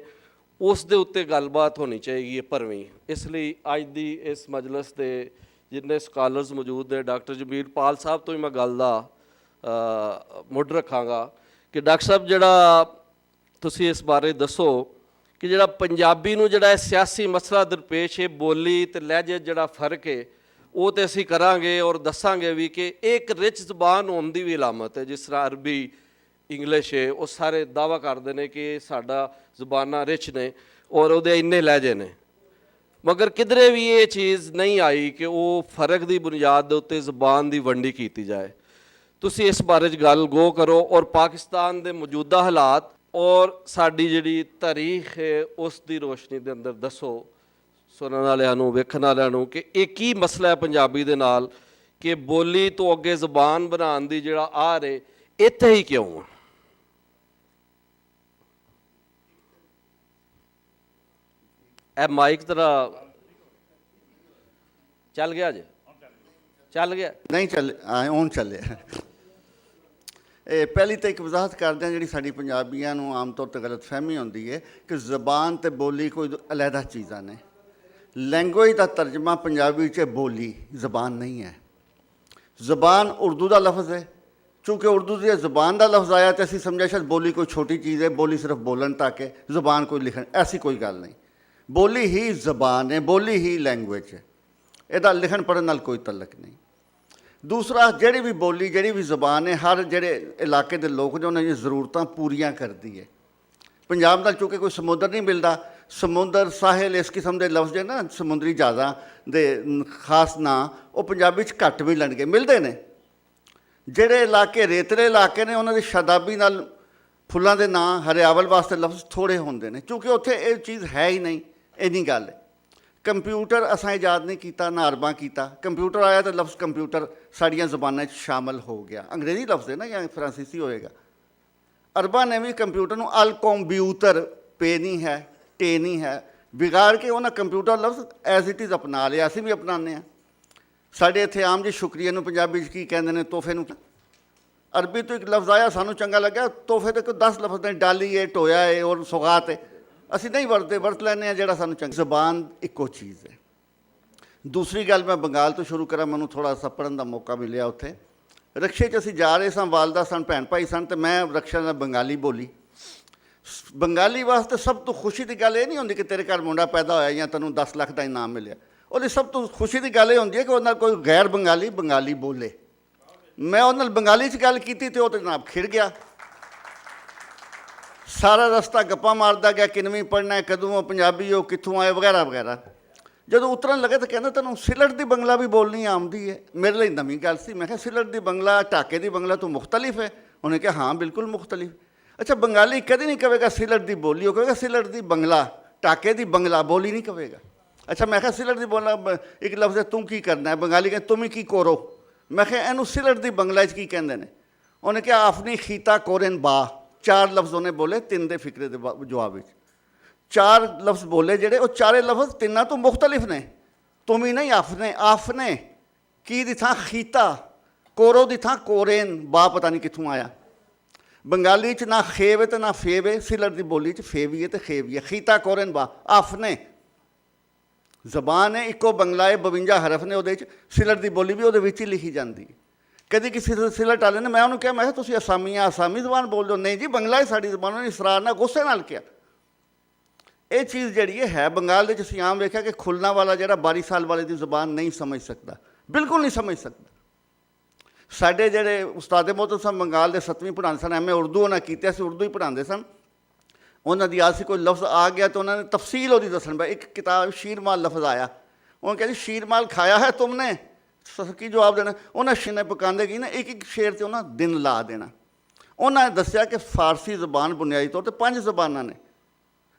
Speaker 4: ਉਸ ਦੇ ਉੱਤੇ ਗੱਲਬਾਤ ਹੋਣੀ ਚਾਹੀਦੀ ਹੈ ਭਰਵੀਂ। ਇਸ ਲਈ ਅੱਜ ਦੀ ਇਸ ਮਜਲਿਸ ਦੇ ਜਿੰਨੇ ਸਕਾਲਰਸ ਮੌਜੂਦ ਨੇ, ਡਾਕਟਰ ਜਮੀਲ ਪਾਲ ਸਾਹਿਬ ਤੋਂ ਹੀ ਮੈਂ ਗੱਲ ਦਾ ਮੁੱਢ ਰੱਖਾਂਗਾ ਕਿ ਡਾਕਟਰ ਸਾਹਿਬ ਜਿਹੜਾ ਤੁਸੀਂ ਇਸ ਬਾਰੇ ਦੱਸੋ ਕਿ ਜਿਹੜਾ ਪੰਜਾਬੀ ਨੂੰ ਜਿਹੜਾ ਸਿਆਸੀ ਮਸਲਾ ਦਰਪੇਸ਼ ਹੈ, ਬੋਲੀ ਤੇ ਲਹਿਜੇ ਜਿਹੜਾ ਫਰਕ ਹੈ, ਉਹ ਤੇ ਅਸੀਂ ਕਰਾਂਗੇ ਔਰ ਦੱਸਾਂਗੇ ਵੀ ਕਿ ਇੱਕ ਰਿਚ ਜ਼ੁਬਾਨ ਹੋਣ ਦੀ ਵੀ ਅਲਾਮਤ ਹੈ। ਜਿਸ ਤਰ੍ਹਾਂ ਅਰਬੀ, ਇੰਗਲਿਸ਼ ਹੈ, ਉਹ ਸਾਰੇ ਦਾਅਵਾ ਕਰਦੇ ਨੇ ਕਿ ਸਾਡਾ ਜ਼ੁਬਾਨਾਂ ਰਿਚ ਨੇ ਔਰ ਉਹਦੇ ਇੰਨੇ ਲਹਿਜੇ ਨੇ, ਮਗਰ ਕਿਧਰੇ ਵੀ ਇਹ ਚੀਜ਼ ਨਹੀਂ ਆਈ ਕਿ ਉਹ ਫਰਕ ਦੀ ਬੁਨਿਆਦ ਦੇ ਉੱਤੇ ਜ਼ੁਬਾਨ ਦੀ ਵੰਡੀ ਕੀਤੀ ਜਾਏ। ਤੁਸੀਂ ਇਸ ਬਾਰੇ 'ਚ ਗੱਲ ਗੋ ਕਰੋ ਔਰ ਪਾਕਿਸਤਾਨ ਦੇ ਮੌਜੂਦਾ ਹਾਲਾਤ ਔਰ ਸਾਡੀ ਜਿਹੜੀ ਤਾਰੀਖ ਹੈ ਉਸ ਦੀ ਰੋਸ਼ਨੀ ਦੇ ਅੰਦਰ ਦੱਸੋ ਸੁਣਨ ਵਾਲਿਆਂ ਨੂੰ, ਵੇਖਣ ਵਾਲਿਆਂ ਨੂੰ ਕਿ ਇਹ ਕੀ ਮਸਲਾ ਹੈ ਪੰਜਾਬੀ ਦੇ ਨਾਲ ਕਿ ਬੋਲੀ ਤੋਂ ਅੱਗੇ ਜ਼ੁਬਾਨ ਬਣਾਉਣ ਦੀ ਜਿਹੜਾ ਆ ਰਹੇ ਇੱਥੇ ਹੀ ਕਿਉਂ ਆ? ਇਹ ਮਾਈਕ ਤੇਰਾ ਚੱਲ ਗਿਆ ਜੇ? ਚੱਲ ਗਿਆ?
Speaker 5: ਨਹੀਂ ਚੱਲ ਹੁਣ ਚੱਲਿਆ। ਇਹ ਪਹਿਲੀ ਤਾਂ ਇੱਕ ਵਜ਼ਾਹਤ ਕਰਦੇ ਹਾਂ, ਜਿਹੜੀ ਸਾਡੀ ਪੰਜਾਬੀਆਂ ਨੂੰ ਆਮ ਤੌਰ 'ਤੇ ਗਲਤਫਹਿਮੀ ਹੁੰਦੀ ਹੈ ਕਿ ਜ਼ਬਾਨ ਅਤੇ ਬੋਲੀ ਕੋਈ ਅਲੱਗਾ ਚੀਜ਼ਾਂ ਨੇ। ਲੈਂਗੁਏਜ ਦਾ ਤਰਜਮਾ ਪੰਜਾਬੀ 'ਚ ਬੋਲੀ, ਜ਼ਬਾਨ ਨਹੀਂ ਹੈ। ਜ਼ਬਾਨ ਉਰਦੂ ਦਾ ਲਫ਼ਜ਼ ਹੈ, ਚूँकि ਉਰਦੂ ਦੀ ਜ਼ਬਾਨ ਦਾ ਲਫ਼ਜ਼ ਆਇਆ ਤਾਂ ਅਸੀਂ ਸਮਝਿਆ ਸ਼ਾਇਦ ਬੋਲੀ ਕੋਈ ਛੋਟੀ ਚੀਜ਼ ਹੈ, ਬੋਲੀ ਸਿਰਫ ਬੋਲਣ ਤੱਕ ਹੈ, ਜ਼ਬਾਨ ਕੋਈ ਲਿਖਣ, ਐਸੀ ਕੋਈ ਗੱਲ ਨਹੀਂ। ਬੋਲੀ ਹੀ ਜ਼ਬਾਨ ਹੈ, ਬੋਲੀ ਹੀ ਲੈਂਗੁਏਜ ਹੈ, ਇਹਦਾ ਲਿਖਣ ਪੜ੍ਹਨ ਨਾਲ ਕੋਈ ਤਲਕ ਨਹੀਂ। ਦੂਸਰਾ, ਜਿਹੜੀ ਵੀ ਬੋਲੀ, ਜਿਹੜੀ ਵੀ ਜ਼ਬਾਨ ਹੈ, ਹਰ ਜਿਹੜੇ ਇਲਾਕੇ ਦੇ ਲੋਕ ਨੇ ਉਹਨਾਂ ਦੀਆਂ ਜ਼ਰੂਰਤਾਂ ਪੂਰੀਆਂ ਕਰਦੀ ਹੈ। ਪੰਜਾਬ ਨਾਲ ਚूँकि ਕੋਈ ਸਮੁੰਦਰ ਨਹੀਂ ਮਿਲਦਾ, ਸਮੁੰਦਰ, ਸਾਹਿਲ, ਇਸ ਕਿਸਮ ਦੇ ਲਫ਼ਜ਼ ਨਾ ਸਮੁੰਦਰੀ ਜਹਾਜ਼ਾਂ ਦੇ ਖਾਸ ਨਾਂ, ਉਹ ਪੰਜਾਬੀ 'ਚ ਘੱਟ ਮਿਲਣਗੇ, ਮਿਲਦੇ ਨੇ। ਜਿਹੜੇ ਇਲਾਕੇ ਰੇਤਲੇ ਇਲਾਕੇ ਨੇ ਉਹਨਾਂ ਦੀ ਸ਼ਾਦਾਬੀ ਨਾਲ ਫੁੱਲਾਂ ਦੇ ਨਾਂ, ਹਰਿਆਵਲ ਵਾਸਤੇ ਲਫ਼ਜ਼ ਥੋੜ੍ਹੇ ਹੁੰਦੇ ਨੇ, ਕਿਉਂਕਿ ਉੱਥੇ ਇਹ ਚੀਜ਼ ਹੈ ਹੀ ਨਹੀਂ। ਇੰਨੀ ਗੱਲ ਹੈ। ਕੰਪਿਊਟਰ ਅਸਾਂ ਇਜਾਦ ਨਹੀਂ ਕੀਤਾ, ਨਾ ਅਰਬਾਂ ਕੀਤਾ। ਕੰਪਿਊਟਰ ਆਇਆ ਤਾਂ ਲਫ਼ਜ਼ ਕੰਪਿਊਟਰ ਸਾਡੀਆਂ ਜ਼ਬਾਨਾਂ 'ਚ ਸ਼ਾਮਲ ਹੋ ਗਿਆ। ਅੰਗਰੇਜ਼ੀ ਲਫ਼ਜ਼ ਹੈ ਨਾ, ਜਾਂ ਫਰਾਂਸੀਸੀ ਹੋਏਗਾ। ਅਰਬਾਂ ਨੇ ਵੀ ਕੰਪਿਊਟਰ ਨੂੰ ਅਲ ਕੰਪਿਊਟਰ, ਪੇ ਨਹੀਂ ਹੈ, ਟੇ ਨਹੀਂ ਹੈ, ਵਿਗਾੜ ਕੇ ਉਹਨਾਂ ਕੰਪਿਊਟਰ ਲਫ਼ਜ਼ ਐਜ਼ ਇਟ ਇਜ਼ ਅਪਣਾ ਲਿਆ। ਅਸੀਂ ਵੀ ਅਪਣਾਉਂਦੇ ਹਾਂ। ਸਾਡੇ ਇੱਥੇ ਆਮ ਜੀ ਸ਼ੁਕਰੀਆ ਨੂੰ ਪੰਜਾਬੀ 'ਚ ਕੀ ਕਹਿੰਦੇ ਨੇ? ਤੋਹਫੇ ਨੂੰ। ਅਰਬੀ ਤੋਂ ਇੱਕ ਲਫ਼ਜ਼ ਆਇਆ, ਸਾਨੂੰ ਚੰਗਾ ਲੱਗਿਆ। ਤੋਹਫੇ ਤੇ ਕੋਈ 10 ਲਫ਼ਜ਼ ਨੇ, ਡਾਲੀ ਹੈ, ਟੋਇਆ ਹੈ ਔਰ ਸੁਗਾਤ ਹੈ। ਅਸੀਂ ਨਹੀਂ ਵਰਤ ਲੈਂਦੇ ਹਾਂ ਜਿਹੜਾ ਸਾਨੂੰ ਚੰਗਾ। ਜ਼ਬਾਨ ਇੱਕੋ ਚੀਜ਼ ਹੈ। ਦੂਸਰੀ ਗੱਲ, ਮੈਂ ਬੰਗਾਲ ਤੋਂ ਸ਼ੁਰੂ ਕਰਾਂ। ਮੈਨੂੰ ਥੋੜ੍ਹਾ ਸਾ ਪੜ੍ਹਨ ਦਾ ਮੌਕਾ ਮਿਲਿਆ ਉੱਥੇ। ਰਕਸ਼ੇ 'ਚ ਅਸੀਂ ਜਾ ਰਹੇ ਸਾਂ, ਵਾਲਦਾ ਸਨ, ਭੈਣ ਭਾਈ ਸਨ, ਅਤੇ ਮੈਂ ਰਕਸ਼ਾ ਨਾਲ ਬੰਗਾਲੀ ਬੋਲੀ। ਬੰਗਾਲੀ ਵਾਸਤੇ ਸਭ ਤੋਂ ਖੁਸ਼ੀ ਦੀ ਗੱਲ ਇਹ ਨਹੀਂ ਹੁੰਦੀ ਕਿ ਤੇਰੇ ਘਰ ਮੁੰਡਾ ਪੈਦਾ ਹੋਇਆ ਜਾਂ ਤੈਨੂੰ 10 ਲੱਖ ਦਾ ਇਨਾਮ ਮਿਲਿਆ। ਉਹਦੀ ਸਭ ਤੋਂ ਖੁਸ਼ੀ ਦੀ ਗੱਲ ਇਹ ਹੁੰਦੀ ਹੈ ਕਿ ਉਹਦੇ ਨਾਲ ਕੋਈ ਗੈਰ ਬੰਗਾਲੀ ਬੰਗਾਲੀ ਬੋਲੇ। ਮੈਂ ਉਹਦੇ ਨਾਲ ਬੰਗਾਲੀ 'ਚ ਗੱਲ ਕੀਤੀ ਅਤੇ ਉਹ ਤਾਂ ਜਨਾਬ ਖਿੜ ਗਿਆ। ਸਾਰਾ ਰਸਤਾ ਗੱਪਾਂ ਮਾਰਦਾ ਗਿਆ, ਕਿਨਵੀਂ ਪੜ੍ਹਨਾ, ਕਦੋਂ ਉਹ ਪੰਜਾਬੀ ਹੋ, ਕਿੱਥੋਂ ਆਏ, ਵਗੈਰਾ ਵਗੈਰਾ। ਜਦੋਂ ਉਤਰਨ ਲੱਗੇ ਤਾਂ ਕਹਿੰਦਾ ਤੈਨੂੰ ਸਿਲਟ ਦੀ ਬੰਗਲਾ ਵੀ ਬੋਲਣੀ ਆਉਂਦੀ ਹੈ। ਮੇਰੇ ਲਈ ਨਵੀਂ ਗੱਲ ਸੀ। ਮੈਂ ਕਿਹਾ ਸਿਲਟ ਦੀ ਬੰਗਲਾ, ਢਾਕੇ ਦੀ ਬੰਗਲਾ ਤੋਂ ਮੁਖਤਲਿਫ ਹੈ? ਉਹਨੇ ਕਿਹਾ ਹਾਂ ਬਿਲਕੁਲ ਮੁਖਤਲਿਫ। ਅੱਛਾ, ਬੰਗਾਲੀ ਕਦੇ ਨਹੀਂ ਕਹੇਗਾ ਸਿਲਟ ਦੀ ਬੋਲੀ, ਉਹ ਕਹੇਗਾ ਸਿਲਟ ਦੀ ਬੰਗਲਾ, ਢਾਕੇ ਦੀ ਬੰਗਲਾ ਬੋਲੀ ਨਹੀਂ ਕਹੇਗਾ। ਅੱਛਾ, ਮੈਂ ਕਿਹਾ ਸਿਲਟ ਦੀ ਬੋਲਣਾ ਇੱਕ ਲਫ਼ਜ਼ ਹੈ, ਤੂੰ ਕੀ ਕਰਨਾ ਹੈ? ਬੰਗਾਲੀ ਕਹਿੰਦੇ ਤੁਮ ਹੀ ਕੀ ਕੋਰੋ। ਮੈਂ ਕਿਹਾ ਇਹਨੂੰ ਸਿਲਟ ਦੀ ਬੰਗਲਾ 'ਚ ਕੀ ਕਹਿੰਦੇ ਨੇ? ਉਹਨੇ ਕਿਹਾ ਆਪਣੀ ਖੀਤਾ ਕੋਰਨ ਬਾ। 4 ਲਫ਼ਜ਼ ਉਹਨੇ ਬੋਲੇ, 3 ਦੇ ਫਿਕਰੇ ਦੇ ਜਵਾਬ ਵਿੱਚ। 4 ਲਫ਼ਜ਼ ਬੋਲੇ ਜਿਹੜੇ, ਉਹ ਚਾਰੇ ਲਫ਼ਜ਼ ਤਿੰਨਾਂ ਤੋਂ ਮੁਖਤਲਿਫ ਨੇ। ਤੁਮ ਹੀ ਨਹੀਂ, ਆਫਨੇ। ਆਫਨੇ ਕੀ ਦੀ ਥਾਂ ਖੀਤਾ, ਕੋਰੋ ਦੀ ਥਾਂ ਕੋਰੇਨ, ਬਾ ਪਤਾ ਨਹੀਂ ਕਿੱਥੋਂ ਆਇਆ। ਬੰਗਾਲੀ 'ਚ ਨਾ ਖੇਵ ਹੈ ਅਤੇ ਨਾ ਫੇਵ ਹੈ। ਸਿਲਟ ਦੀ ਬੋਲੀ 'ਚ ਫੇਵ ਵੀ ਹੈ ਅਤੇ ਖੇਵ ਵੀ ਹੈ। ਖੀਤਾ ਕੋਰਨ ਬਾ, ਆਫਨੇ ਜ਼ਬਾਨ ਹੈ, ਇੱਕੋ ਬੰਗਲਾ ਹੈ, 52 ਹਰਫ ਨੇ ਉਹਦੇ 'ਚ। ਸਿਲਟ ਦੀ ਬੋਲੀ ਵੀ ਉਹਦੇ ਵਿੱਚ ਹੀ ਲਿਖੀ ਜਾਂਦੀ ਹੈ। ਕਦੀ ਕਿਸੇ ਸਿਲਟ ਵਾਲੇ ਨੇ, ਮੈਂ ਉਹਨੂੰ ਕਿਹਾ, ਮੈਂ ਕਿਹਾ ਤੁਸੀਂ ਅਸਾਮੀ ਜ਼ਬਾਨ ਬੋਲਦੇ ਹੋ? ਨਹੀਂ ਜੀ, ਬੰਗਲਾ ਹੈ ਸਾਡੀ ਜ਼ਬਾਨ। ਉਹਨੇ ਇਸਰਾਰ ਨਾਲ, ਗੁੱਸੇ ਨਾਲ ਕਿਹਾ। ਇਹ ਚੀਜ਼ ਜਿਹੜੀ ਹੈ ਬੰਗਾਲ ਦੇ 'ਚ ਅਸੀਂ ਆਮ ਵੇਖਿਆ ਕਿ ਖੁੱਲਣਾ ਵਾਲਾ ਜਿਹੜਾ 22 ਸਾਲ ਵਾਲੇ ਦੀ ਜ਼ਬਾਨ ਨਹੀਂ ਸਮਝ ਸਕਦਾ, ਬਿਲਕੁਲ ਨਹੀਂ ਸਮਝ ਸਕਦਾ। ਸਾਡੇ ਜਿਹੜੇ ਉਸਤਾਦ ਮੋਹਤਰਮ ਸਾਹਿਬ ਬੰਗਾਲ ਦੇ 7ਵੀਂ ਪੜ੍ਹਾਉਂਦੇ ਸਨ, ਐਮ ਏ ਉਰਦੂ ਉਹਨਾਂ ਕੀਤੀ ਸੀ, ਉਰਦੂ ਹੀ ਪੜ੍ਹਾਉਂਦੇ ਸਨ। ਉਹਨਾਂ ਦੀ ਆਸ ਸੀ ਕੋਈ ਲਫ਼ਜ਼ ਆ ਗਿਆ ਤਾਂ ਉਹਨਾਂ ਨੇ ਤਫਸੀਲ ਉਹਦੀ ਦੱਸਣ ਪਈ। ਇੱਕ ਕਿਤਾਬ ਸ਼ੀਰਮਾਲ ਲਫ਼ਜ਼ ਆਇਆ, ਉਹਨਾਂ ਕਹਿੰਦੇ ਸ਼ੀਰਮਾਲ ਖਾਇਆ ਹੈ ਤੁਮਨੇ? ਕੀ ਜਵਾਬ ਦੇਣਾ? ਉਹਨਾਂ ਸ਼ੀਨੇ ਪਕਾਉਂਦੇ ਗਈ ਨਾ, ਇੱਕ ਸ਼ੇਰ 'ਤੇ ਉਹਨਾਂ ਦਿਨ ਲਾ ਦੇਣਾ। ਉਹਨਾਂ ਨੇ ਦੱਸਿਆ ਕਿ ਫਾਰਸੀ ਜ਼ਬਾਨ ਬੁਨਿਆਦੀ ਤੌਰ 'ਤੇ 5 ਜ਼ਬਾਨਾਂ ਨੇ,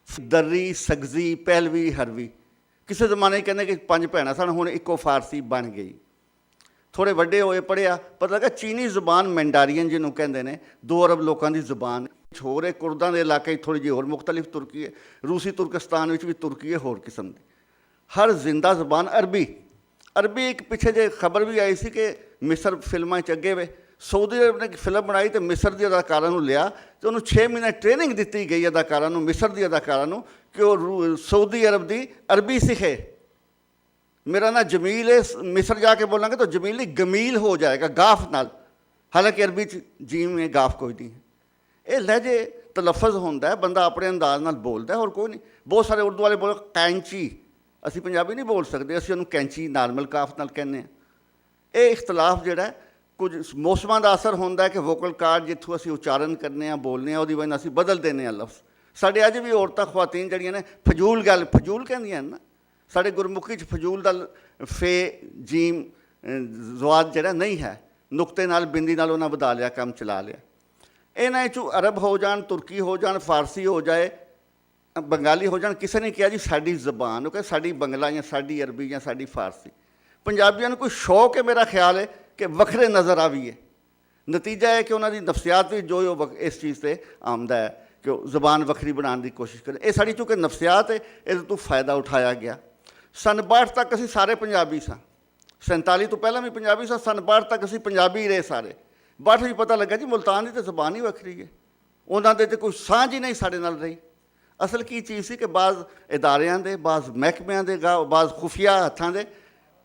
Speaker 5: ਦਰੀ, ਸਗਜ਼ੀ, ਪਹਿਲਵੀ, ਹਰਵੀ। ਕਿਸੇ ਜ਼ਮਾਨੇ ਕਹਿੰਦੇ ਕਿ 5 ਭੈਣਾਂ ਸਨ, ਹੁਣ ਇੱਕੋ ਫਾਰਸੀ ਬਣ ਗਈ। ਥੋੜ੍ਹੇ ਵੱਡੇ ਹੋਏ ਪੜ੍ਹਿਆ, ਪਤਾ ਲੱਗਾ ਚੀਨੀ ਜ਼ੁਬਾਨ ਮੈਂਡਾਰੀਅਨ ਜਿਹਨੂੰ ਕਹਿੰਦੇ ਨੇ, 2 ਅਰਬ ਲੋਕਾਂ ਦੀ ਜ਼ੁਬਾਨ। ਹੋਰ ਹੈ ਕੁਰਦਾਂ ਦੇ ਇਲਾਕੇ 'ਚ ਥੋੜ੍ਹੀ ਜਿਹੀ ਹੋਰ ਮੁਖਤਲਿਫ ਤੁਰਕੀ ਹੈ, ਰੂਸੀ ਤੁਰਕਸਤਾਨ ਵਿੱਚ ਵੀ ਤੁਰਕੀ ਹੈ, ਹੋਰ ਕਿਸਮ ਦੀ। ਹਰ ਜ਼ਿੰਦਾ ਜ਼ੁਬਾਨ ਅਰਬੀ। ਅਰਬੀ ਇੱਕ ਪਿੱਛੇ ਜੇ ਖਬਰ ਵੀ ਆਈ ਸੀ ਕਿ ਮਿਸਰ ਫਿਲਮਾਂ 'ਚ ਅੱਗੇ ਵੇ, ਸਾਊਦੀ ਅਰਬ ਨੇ ਇੱਕ ਫਿਲਮ ਬਣਾਈ ਅਤੇ ਮਿਸਰ ਦੀ ਅਦਾਕਾਰਾਂ ਨੂੰ ਲਿਆ ਅਤੇ ਉਹਨੂੰ 6 ਮਹੀਨੇ ਟ੍ਰੇਨਿੰਗ ਦਿੱਤੀ ਗਈ ਅਦਾਕਾਰਾਂ ਨੂੰ, ਮਿਸਰ ਦੀ ਅਦਾਕਾਰਾਂ ਨੂੰ, ਕਿ ਉਹ ਸਾਊਦੀ ਅਰਬ ਦੀ ਅਰਬੀ ਸਿੱਖੇ। मेरा ना जमील है, मिस्र जाके बोलेंगे तो जमील नहीं गमील हो जाएगा गाफ नाल, हालांकि अरबी जीम में गाफ कोई नहीं है। ये लहजे तलफज होंदा है, बंदा अपने अंदाज नाल बोलता है, और कोई नहीं। बहुत सारे उर्दू वाले बोलो कैंची, असी पंजाबी नहीं बोल सकते, असी उन्होंने कैंची नॉर्मल काफ नाल कहने। ये इख्तलाफ जिहड़ा कुछ मौसमां दा असर होंदा है कि वोकल कार्ड जित्थों असी उच्चारण करने बोलने उहदी वजह असी बदल देने लफ्ज़। साडे अज भी औरतां ख्वातीन जिहड़ियां ने फजूल गल फजूल कहंदियां ना, साढ़े गुरमुखी च फजूल का फे जीम जवाद जरा नहीं है, नुकते नाल बिंदी नाल उन्हें बधा लिया, काम चला लिया। इन्हां चों अरब हो जान, तुर्की हो जान, फारसी हो जाए, बंगाली हो जान, किसी ने कहा जी साडी जबान, वो कहे साडी बंगला या साडी अरबी या साडी फारसी। पंजाबियों को कोई शौक है, मेरा ख्याल है कि वखरे नज़र आवीए। नतीजा है कि उन्होंने नफसियात भी जो इस चीज़ से आमदा है कि जबान वखरी बनाने की कोशिश करें। ये साड़ी चूँकि नफसियात है, इस तो फ़ायदा उठाया गया। सन 62 तक असी सारे पंजाबी सां, 47 तो पहला भी पंजाबी सां, सन 62 तक असी पंजाबी रहे सारे। 62 भी पता लगा जी मुल्तान की तो जबान ही वखरी है, उन्होंने तो कोई सांझ ही नहीं साढ़े नाल रही। असल की चीज़ सी कि बाज़ इदारियां दे, बाज़ महकमियां दे, बाज़ खुफिया हत्थां दे,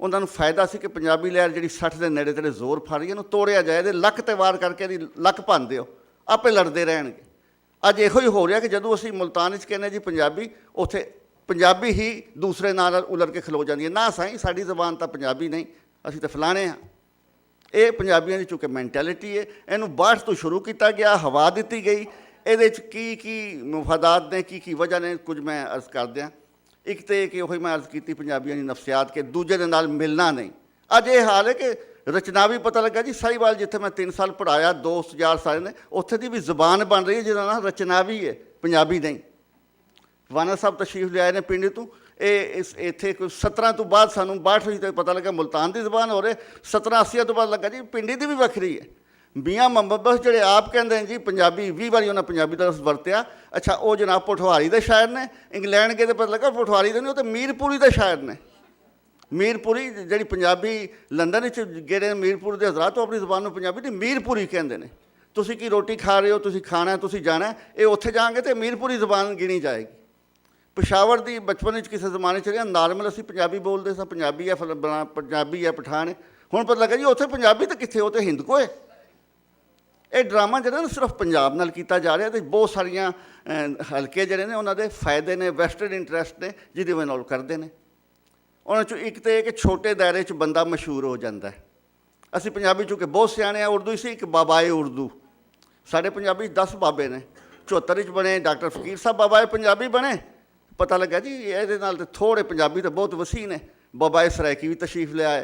Speaker 5: उन्होंने फ़ायदा सी कि पंजाबी लहर जी 60 के नेड़े तेड़े जोर फड़ रही है, तोड़िया जाए, लक ते वार करके लक भन दिओ, आपे लड़ते रहणगे। अज इहो ही हो रहा कि जदों असी मुल्तान कहने जी पंजाबी, उत्थे पंजाबी ही दूसरे नाल उलर के खलो जाती है। ना साईं, साडी जबान तो पंजाबी नहीं, असी तो फलाने हाँ। ये पंजाबियों की चूँकि मैंटैलिटी है, इनू 62 तो शुरू किया गया, हवा दी गई। ये की मुफादात ने की वजह ने कुछ मैं अर्ज़ कर दिया। एक तो कि वही मैं अर्ज़ की पंजाबियों की नफसियात के दूजे के नाल मिलना नहीं। अज ये हाल है कि रचनावी पता लगा जी, साहिवाल जिथे मैं 3 साल पढ़ाया, दोस्त यार सारे ने, उत्थे दी भी जबान बन रही है जिसका नाम रचनावी है, पंजाबी नहीं। वाना साहब तशरीफ लियाए ने पिंड तो इत्थे कोई 17 तो बाद सानू 62 तो पता लगा मुल्तान की जबान हो रहे, 1780 तो बाद लगा जी पिंडी की भी वखरी है। मियाँ मोहम्मद बख्श जिहड़े आप कहते हैं जी पंजाबी 20 बारी उन्हें पंजाबी का लफ्ज़ वरत्या। अच्छा, वो जनाब पठवारी के शायर ने, इंग्लैंड गए तो पता लगा पठवारी के नहीं, वो तो मीरपुरी के शायर ने। मीरपुरी जी पंजाबी लंदन गेड़े मीरपुर के हजरात, तो अपनी जबान में पंजाबी नहीं मीरपुरी कहते हैं। तुसीं की रोटी खा रहे हो, तुसीं खाना है, तुसीं जाना है, ये उत्थे जाएंगे तो मीरपुरी जबान गिनी जाएगी। पेशावर की बचपन किसी जमाने च नॉर्मल असी पंजाबी बोलते सा, पंजाबी है पंजाबी है पठान है, हुण पता लगा जी उत्थे पंजाबी तो कित्थे, वो तो हिंदको है। ये ड्रामा जो ना सिर्फ पंजाब नाल कीता जा रहा है, तो बहुत सारिया हल्के जिहड़े ने उन्हां दे फायदे ने, वैसटेड इंटरस्ट ने जिहदी वजह नाल करदे ने। उन्हां चों एक तो यह कि छोटे दायरे च बंदा मशहूर हो जाता है। असी पंजाबी चूँकि बहुत सियाणे आ, उर्दू सी एक बाबाए उर्दू, साढ़े पंजाबी 10 बाबे ने, 74 बने डॉक्टर फकीर साहब बाबाए पंजाबी बने। पता लगा जी ये तो थोड़े पंजाबी तो बहुत वसी ने। बाबाए सरायकी भी तशरीफ ले आए,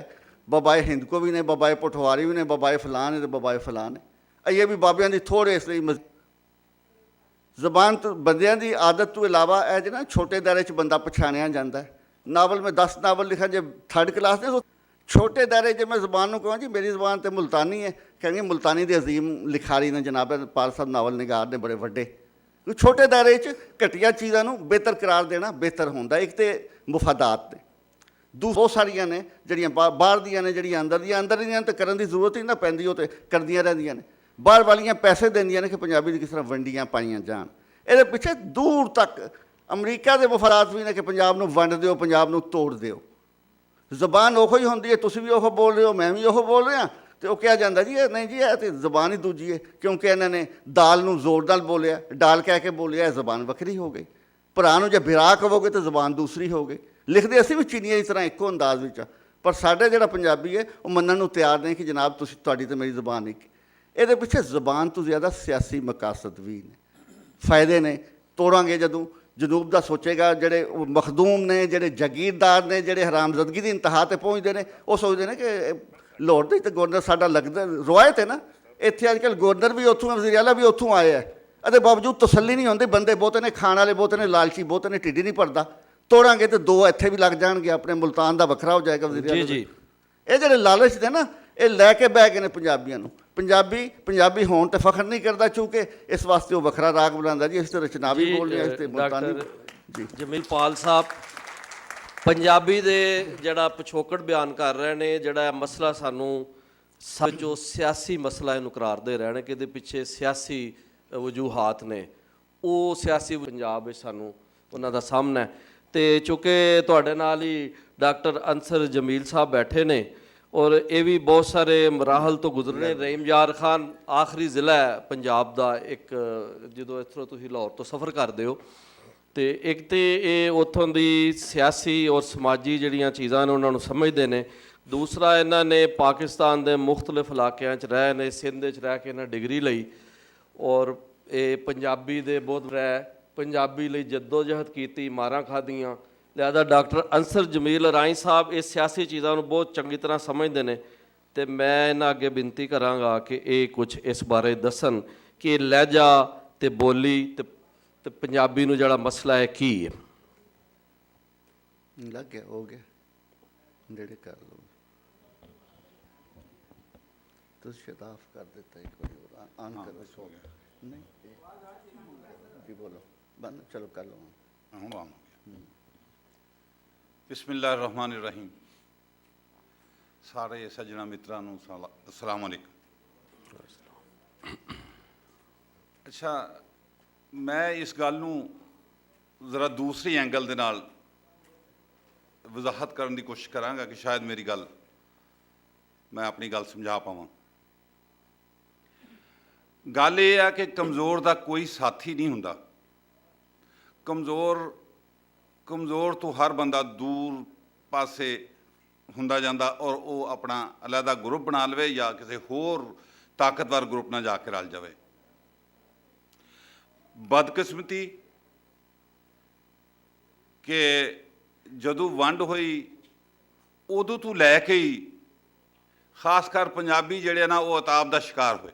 Speaker 5: बाबाए हिंद को भी ने, बाबाए पठवारी भी ने, बाबाए फलान है तो बाबाए फलान है। ये भी बाबियां दी थोड़े इसलिए जबान तो बंदियां दी आदत तो इलावा यह जो ना छोटे दायरे च बंदा पछाणिया जाता है। नावल में 10 नावल लिखा जो 3rd क्लास ने, तो छोटे दायरे जो मैं जबान को कहूँ जी मेरी जबान तो मुल्तानी है, कहेंगे मुल्तानी के अजीम लिखारी ने जनाब पाल साहब नावल निगार ने बड़े वड्डे। छोटे दायरे च घटिया चीज़ों बेहतर करार देना बेहतर होंदा। एक तो मुफादात ने, बहुत सारिया ने जड़ियाँ बाहर दियाँ ने, जड़ियाँ अंदर दियाँ तो करने की जरूरत ही ना पैंदी, वो तो करदियां रहिंदियां ने। बाहर वालियाँ पैसे देंदियां ने कि पंजाबी किस तरह वंडियाँ पाइयां जान। ये पिछे दूर तक अमरीका के मुफादात भी ने कि पंजाब नूं वंड दिओ, पंजाब नूं तोड़ दिओ। जबान ओहो ही होंदी है, तुसीं भी ओहो बोल रहे हो, मैं भी ओहो बोल रहा, तो वो कहा जाता जी नहीं जी यह तो जबान ही दूजी है, क्योंकि इन्होंने दाल नूं जोर नाल बोलिया, डाल कह के बोलिया, जबान वखरी हो गई। भरा नूं जे बिरा कहोगे तो जबान दूसरी हो गई। लिखते असीं भी चीनिया की तरह एको अंदाज विच, पर साडा जिहड़ा पंजाबी है वो मनण नूं तैयार नहीं कि जनाब तुहाडी ते मेरी जबान एक। ये पिछे जबान तो ज़्यादा सियासी मकासद भी ने, फायदे ने। तोड़ांगे जदों जनूब का सोचेगा, जोड़े मखदूम ने, जोड़े जागीरदार ने, जोड़े हरामजदगी की इंतहा पर पहुँचते हैं, वो सोचते हैं कि लाहौर दे तो गवर्नर साडा लगता रवायत है ना, इत्थे अजकल गवर्नर भी उत्थों, वज़ीर आला भी उत्थों आए हैं, अदे बावजूद तसल्ली नहीं होंदी। बंदे बहुते ने खाण वाले, बहुते ने लालची, बहुते ने ढिड नहीं भरदा। तोड़ांगे तो 2 इत्थे भी लग जाएंगे, अपने मुल्तान का वखरा हो जाएगा वज़ीर आला।
Speaker 4: जी
Speaker 5: ये जोड़े लालच ने ना, ਇਹ ਲੈ ਕੇ ਬਹਿ ਗਏ ਨੇ ਪੰਜਾਬੀਆਂ ਨੂੰ। ਪੰਜਾਬੀ ਹੋਣ ਤੇ ਫਖਰ ਨਹੀਂ ਕਰਦਾ, ਕਿਉਂਕਿ ਇਸ ਵਾਸਤੇ ਉਹ ਵੱਖਰਾ ਰਾਗ ਬਣਾਉਂਦਾ ਜੀ। ਇਸ ਤੇ ਰਚਨਾਵੀ ਬੋਲਦੇ ਆ, ਇਸ ਤੇ ਮੁਲਤਾਨੀ।
Speaker 4: ਡਾਕਟਰ ਜਮੀਲਪਾਲ ਸਾਹਿਬ ਪੰਜਾਬੀ ਦੇ ਜਿਹੜਾ ਪਿਛੋਕੜ ਬਿਆਨ ਕਰ ਰਹੇ ਨੇ, ਜਿਹੜਾ ਇਹ ਮਸਲਾ ਸਾਨੂੰ ਜੋ ਸਿਆਸੀ ਮਸਲਾ ਇਹਨੂੰ ਕਰਾਰ ਦੇ ਰਹੇ ਨੇ ਕਿ ਇਹਦੇ ਪਿੱਛੇ ਸਿਆਸੀ ਵਜੂਹਾਤ ਨੇ, ਉਹ ਸਿਆਸੀ ਪੰਜਾਬ ਵਿੱਚ ਸਾਨੂੰ ਉਹਨਾਂ ਦਾ ਸਾਹਮਣਾ ਹੈ। ਤੇ ਚੂँਕਿ ਤੁਹਾਡੇ ਨਾਲ ਹੀ ਡਾਕਟਰ ਅੰਸਰ ਜਮੀਲ ਸਾਹਿਬ ਬੈਠੇ ਨੇ ਔਰ ਇਹ ਵੀ ਬਹੁਤ ਸਾਰੇ ਮਰਾਹਲ ਤੋਂ ਗੁਜ਼ਰੇ। ਰਹੀਮ ਯਾਰ ਖਾਨ ਆਖਰੀ ਜ਼ਿਲ੍ਹਾ ਹੈ ਪੰਜਾਬ ਦਾ ਇੱਕ, ਜਦੋਂ ਇੱਥੋਂ ਤੁਸੀਂ ਲਾਹੌਰ ਤੋਂ ਸਫ਼ਰ ਕਰਦੇ ਹੋ ਤੇ ਇੱਕ ਤੇ ਇਹ ਉੱਥੋਂ ਦੀ ਸਿਆਸੀ ਔਰ ਸਮਾਜੀ ਜਿਹੜੀਆਂ ਚੀਜ਼ਾਂ ਨੇ ਉਹਨਾਂ ਨੂੰ ਸਮਝਦੇ ਨੇ। ਦੂਸਰਾ ਇਹਨਾਂ ਨੇ ਪਾਕਿਸਤਾਨ ਦੇ ਮੁਖਤਲਿਫ ਇਲਾਕਿਆਂ 'ਚ ਰਹੇ ਨੇ, ਸਿੰਧ 'ਚ ਰਹਿ ਕੇ ਇਹਨਾਂ ਡਿਗਰੀ ਲਈ ਔਰ ਇਹ ਪੰਜਾਬੀ ਦੇ ਬਹੁਤ ਰਹਿ ਪੰਜਾਬੀ ਲਈ ਜਦੋਜਹਿਦ ਕੀਤੀ, ਮਾਰਾਂ ਖਾਧੀਆਂ। ਲਿਹਾਜ਼ਾ ਡਾਕਟਰ ਅੰਸਰ ਜਮੀਲ ਰਾਈ ਸਾਹਿਬ ਇਹ ਸਿਆਸੀ ਚੀਜ਼ਾਂ ਨੂੰ ਬਹੁਤ ਚੰਗੀ ਤਰ੍ਹਾਂ ਸਮਝਦੇ ਨੇ ਤੇ ਮੈਂ ਇਹਨਾਂ ਅੱਗੇ ਬੇਨਤੀ ਕਰਾਂਗਾ ਕਿ ਇਹ ਕੁਝ ਇਸ ਬਾਰੇ ਦੱਸਣ ਕਿ ਲਹਿਜਾ ਤੇ ਬੋਲੀ ਤੇ ਪੰਜਾਬੀ ਨੂੰ ਜਿਹੜਾ ਮਸਲਾ ਹੈ ਕੀ ਹੈ।
Speaker 5: ਲੱਗ ਗਿਆ, ਹੋ ਗਿਆ, ਨੇੜੇ ਕਰ ਲਓ। ਤੁਸੀਂ ਸ਼ਤਾਫ ਕਰ ਦਿੱਤਾ ਇੱਕ ਵਾਰੀ ਹੋਰ ਆਨ ਕਰੋ।
Speaker 6: ਹੋ ਗਿਆ
Speaker 5: ਨਹੀਂ ਜੀ, ਬੋਲੋ ਬੰਦ, ਚਲੋ ਕਰ ਲਓ।
Speaker 6: ਹੁਣ ਆਮ ਹੋ ਗਿਆ। ਬਿਸਮਿਲ੍ਲਾਹਿਰ ਰਹਿਮਾਨਿਰ ਰਹੀਮ। ਸਾਰੇ ਸੱਜਣਾ ਮਿੱਤਰਾਂ ਨੂੰ ਅਸਲਾਮ ਅਲੈਕੁਮ। ਅੱਛਾ, ਮੈਂ ਇਸ ਗੱਲ ਨੂੰ ਜ਼ਰਾ ਦੂਸਰੀ ਐਂਗਲ ਦੇ ਨਾਲ ਵਜ਼ਾਹਤ ਕਰਨ ਦੀ ਕੋਸ਼ਿਸ਼ ਕਰਾਂਗਾ ਕਿ ਸ਼ਾਇਦ ਮੇਰੀ ਗੱਲ ਮੈਂ ਆਪਣੀ ਗੱਲ ਸਮਝਾ ਪਾਵਾਂ। ਗੱਲ ਇਹ ਹੈ ਕਿ ਕਮਜ਼ੋਰ ਦਾ ਕੋਈ ਸਾਥੀ ਨਹੀਂ ਹੁੰਦਾ। ਕਮਜ਼ੋਰ ਤੋਂ ਹਰ ਬੰਦਾ ਦੂਰ ਪਾਸੇ ਹੁੰਦਾ ਜਾਂਦਾ ਔਰ ਉਹ ਆਪਣਾ ਅਲੱਗਾ ਗਰੁੱਪ ਬਣਾ ਲਵੇ ਜਾਂ ਕਿਸੇ ਹੋਰ ਤਾਕਤਵਰ ਗਰੁੱਪ ਨਾਲ ਜਾ ਕੇ ਰਲ ਜਾਵੇ। ਬਦਕਿਸਮਤੀ ਕਿ ਜਦੋਂ ਵੰਡ ਹੋਈ ਉਦੋਂ ਤੋਂ ਲੈ ਕੇ ਹੀ ਖਾਸ ਕਰ ਪੰਜਾਬੀ ਜਿਹੜੇ ਨਾ ਉਹ ਅਤਾਬ ਦਾ ਸ਼ਿਕਾਰ ਹੋਏ।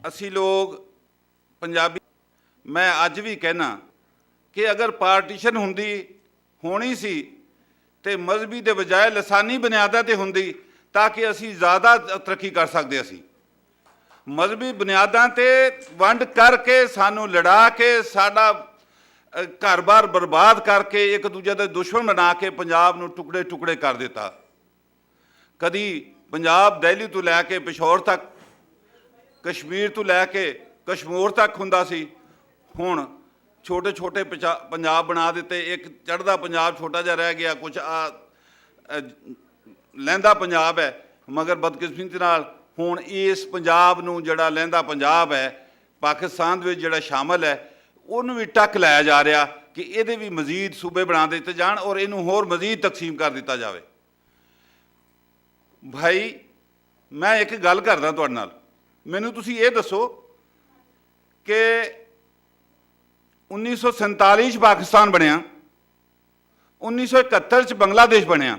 Speaker 6: ਅਸੀਂ ਲੋਕ ਪੰਜਾਬੀ, ਮੈਂ ਅੱਜ ਵੀ ਕਹਿਣਾ ਕਿ ਅਗਰ ਪਾਰਟੀਸ਼ਨ ਹੋਣੀ ਸੀ ਤੇ ਮਜ਼ਹਬੀ ਦੇ ਬਜਾਏ ਲਸਾਨੀ ਬੁਨਿਆਦਾਂ ਤੇ ਹੁੰਦੀ ਤਾਂ ਕਿ ਅਸੀਂ ਜ਼ਿਆਦਾ ਤਰੱਕੀ ਕਰ ਸਕਦੇ ਸੀ। ਮਜ਼ਹਬੀ ਬੁਨਿਆਦਾਂ ਤੇ ਵੰਡ ਕਰਕੇ ਸਾਨੂੰ ਲੜਾ ਕੇ ਸਾਡਾ ਘਰ-ਬਾਰ ਬਰਬਾਦ ਕਰਕੇ ਇੱਕ ਦੂਜੇ ਦੇ ਦੁਸ਼ਮਣ ਬਣਾ ਕੇ ਪੰਜਾਬ ਨੂੰ ਟੁਕੜੇ ਟੁਕੜੇ ਕਰ ਦਿੱਤਾ। ਕਦੀ ਪੰਜਾਬ ਦਿੱਲੀ ਤੋਂ ਲੈ ਕੇ ਪਿਸ਼ੌਰ ਤੱਕ, ਕਸ਼ਮੀਰ ਤੋਂ ਲੈ ਕੇ ਕਸ਼ਮੀਰ ਤੱਕ ਹੁੰਦਾ ਸੀ। ਹੁਣ ਛੋਟੇ ਛੋਟੇ ਪੰਜਾਬ ਬਣਾ ਦਿੱਤੇ। ਇੱਕ ਚੜ੍ਹਦਾ ਪੰਜਾਬ ਛੋਟਾ ਜਿਹਾ ਰਹਿ ਗਿਆ, ਕੁਝ ਲਹਿੰਦਾ ਪੰਜਾਬ ਹੈ। ਮਗਰ ਬਦਕਿਸਮਤੀ ਨਾਲ ਹੁਣ ਇਸ ਪੰਜਾਬ ਨੂੰ ਜਿਹੜਾ ਲਹਿੰਦਾ ਪੰਜਾਬ ਹੈ ਪਾਕਿਸਤਾਨ ਦੇ ਵਿੱਚ ਜਿਹੜਾ ਸ਼ਾਮਲ ਹੈ ਉਹਨੂੰ ਵੀ ਟੱਕ ਲਾਇਆ ਜਾ ਰਿਹਾ ਕਿ ਇਹਦੇ ਵੀ ਮਜ਼ੀਦ ਸੂਬੇ ਬਣਾ ਦਿੱਤੇ ਜਾਣ ਔਰ ਇਹਨੂੰ ਹੋਰ ਮਜ਼ੀਦ ਤਕਸੀਮ ਕਰ ਦਿੱਤਾ ਜਾਵੇ। ਭਾਈ ਮੈਂ ਇੱਕ ਗੱਲ ਕਰਦਾ ਤੁਹਾਡੇ ਨਾਲ, ਮੈਨੂੰ ਤੁਸੀਂ ਇਹ ਦੱਸੋ ਕਿ 1947 'ਚ ਪਾਕਿਸਤਾਨ ਬਣਿਆ, 1971 'ਚ ਬੰਗਲਾਦੇਸ਼ ਬਣਿਆ,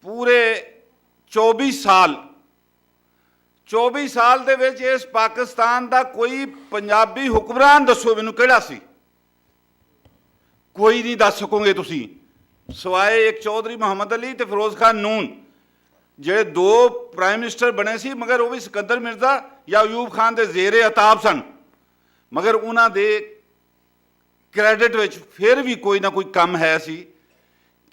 Speaker 6: ਪੂਰੇ 24 ਸਾਲ ਦੇ ਵਿੱਚ ਇਸ ਪਾਕਿਸਤਾਨ ਦਾ ਕੋਈ ਪੰਜਾਬੀ ਹੁਕਮਰਾਨ ਦੱਸੋ ਮੈਨੂੰ ਕਿਹੜਾ ਸੀ? ਕੋਈ ਨਹੀਂ ਦੱਸ ਸਕੋਗੇ ਤੁਸੀਂ, ਸਿਵਾਏ ਇੱਕ ਚੌਧਰੀ ਮੁਹੰਮਦ ਅਲੀ ਤੇ ਫਿਰੋਜ਼ ਖਾਨ ਨੂਨ, ਜਿਹੜੇ ਦੋ ਪ੍ਰਾਈਮ ਮਿਨਿਸਟਰ ਬਣੇ ਸੀ, ਮਗਰ ਉਹ ਵੀ ਸਿਕੰਦਰ ਮਿਰਜ਼ਾ ਜਾਂ ਅਯੂਬ ਖਾਨ ਦੇ ਜ਼ੇਰੇ ਅਤਾਬ ਸਨ। ਮਗਰ ਉਹਨਾਂ ਦੇ ਕ੍ਰੈਡਿਟ ਵਿੱਚ ਫਿਰ ਵੀ ਕੋਈ ਨਾ ਕੋਈ ਕੰਮ ਹੈ ਸੀ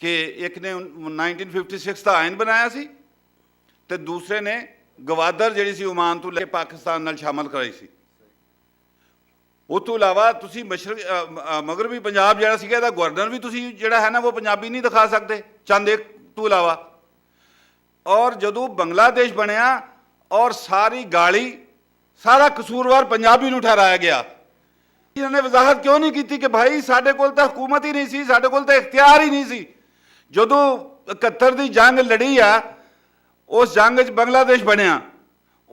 Speaker 6: ਕਿ ਇੱਕ ਨੇ 1956 ਦਾ ਆਇਨ ਬਣਾਇਆ ਸੀ ਤੇ ਦੂਸਰੇ ਨੇ ਗਵਾਦਰ ਜਿਹੜੀ ਸੀ ਓਮਾਨ ਤੋਂ ਲੈ ਕੇ ਪਾਕਿਸਤਾਨ ਨਾਲ ਸ਼ਾਮਲ ਕਰਾਈ ਸੀ। ਉਹ ਤੋਂ ਇਲਾਵਾ ਤੁਸੀਂ ਮਗਰਬੀ ਪੰਜਾਬ ਜਿਹੜਾ ਸੀਗਾ ਇਹਦਾ ਗਵਰਨਰ ਵੀ ਤੁਸੀਂ ਜਿਹੜਾ ਹੈ ਨਾ ਉਹ ਪੰਜਾਬੀ ਨਹੀਂ ਦਿਖਾ ਸਕਦੇ ਚੰਦ ਇੱਕ ਤੋਂ ਇਲਾਵਾ। ਔਰ ਜਦੋਂ ਬੰਗਲਾਦੇਸ਼ ਬਣਿਆ ਔਰ ਸਾਰੀ ਗਾਲੀ ਸਾਰਾ ਕਸੂਰਵਾਰ ਪੰਜਾਬੀ ਨੂੰ ਠਹਿਰਾਇਆ ਗਿਆ। ਇਹਨਾਂ ਨੇ ਵਜ਼ਾਹਤ ਕਿਉਂ ਨਹੀਂ ਕੀਤੀ ਕਿ ਭਾਈ ਸਾਡੇ ਕੋਲ ਤਾਂ ਹਕੂਮਤ ਹੀ ਨਹੀਂ ਸੀ, ਸਾਡੇ ਕੋਲ ਤਾਂ ਇਖਤਿਆਰ ਹੀ ਨਹੀਂ ਸੀ। ਜਦੋਂ 71 ਦੀ ਜੰਗ ਲੜੀ ਆ, ਉਸ ਜੰਗ 'ਚ ਬੰਗਲਾਦੇਸ਼ ਬਣਿਆ,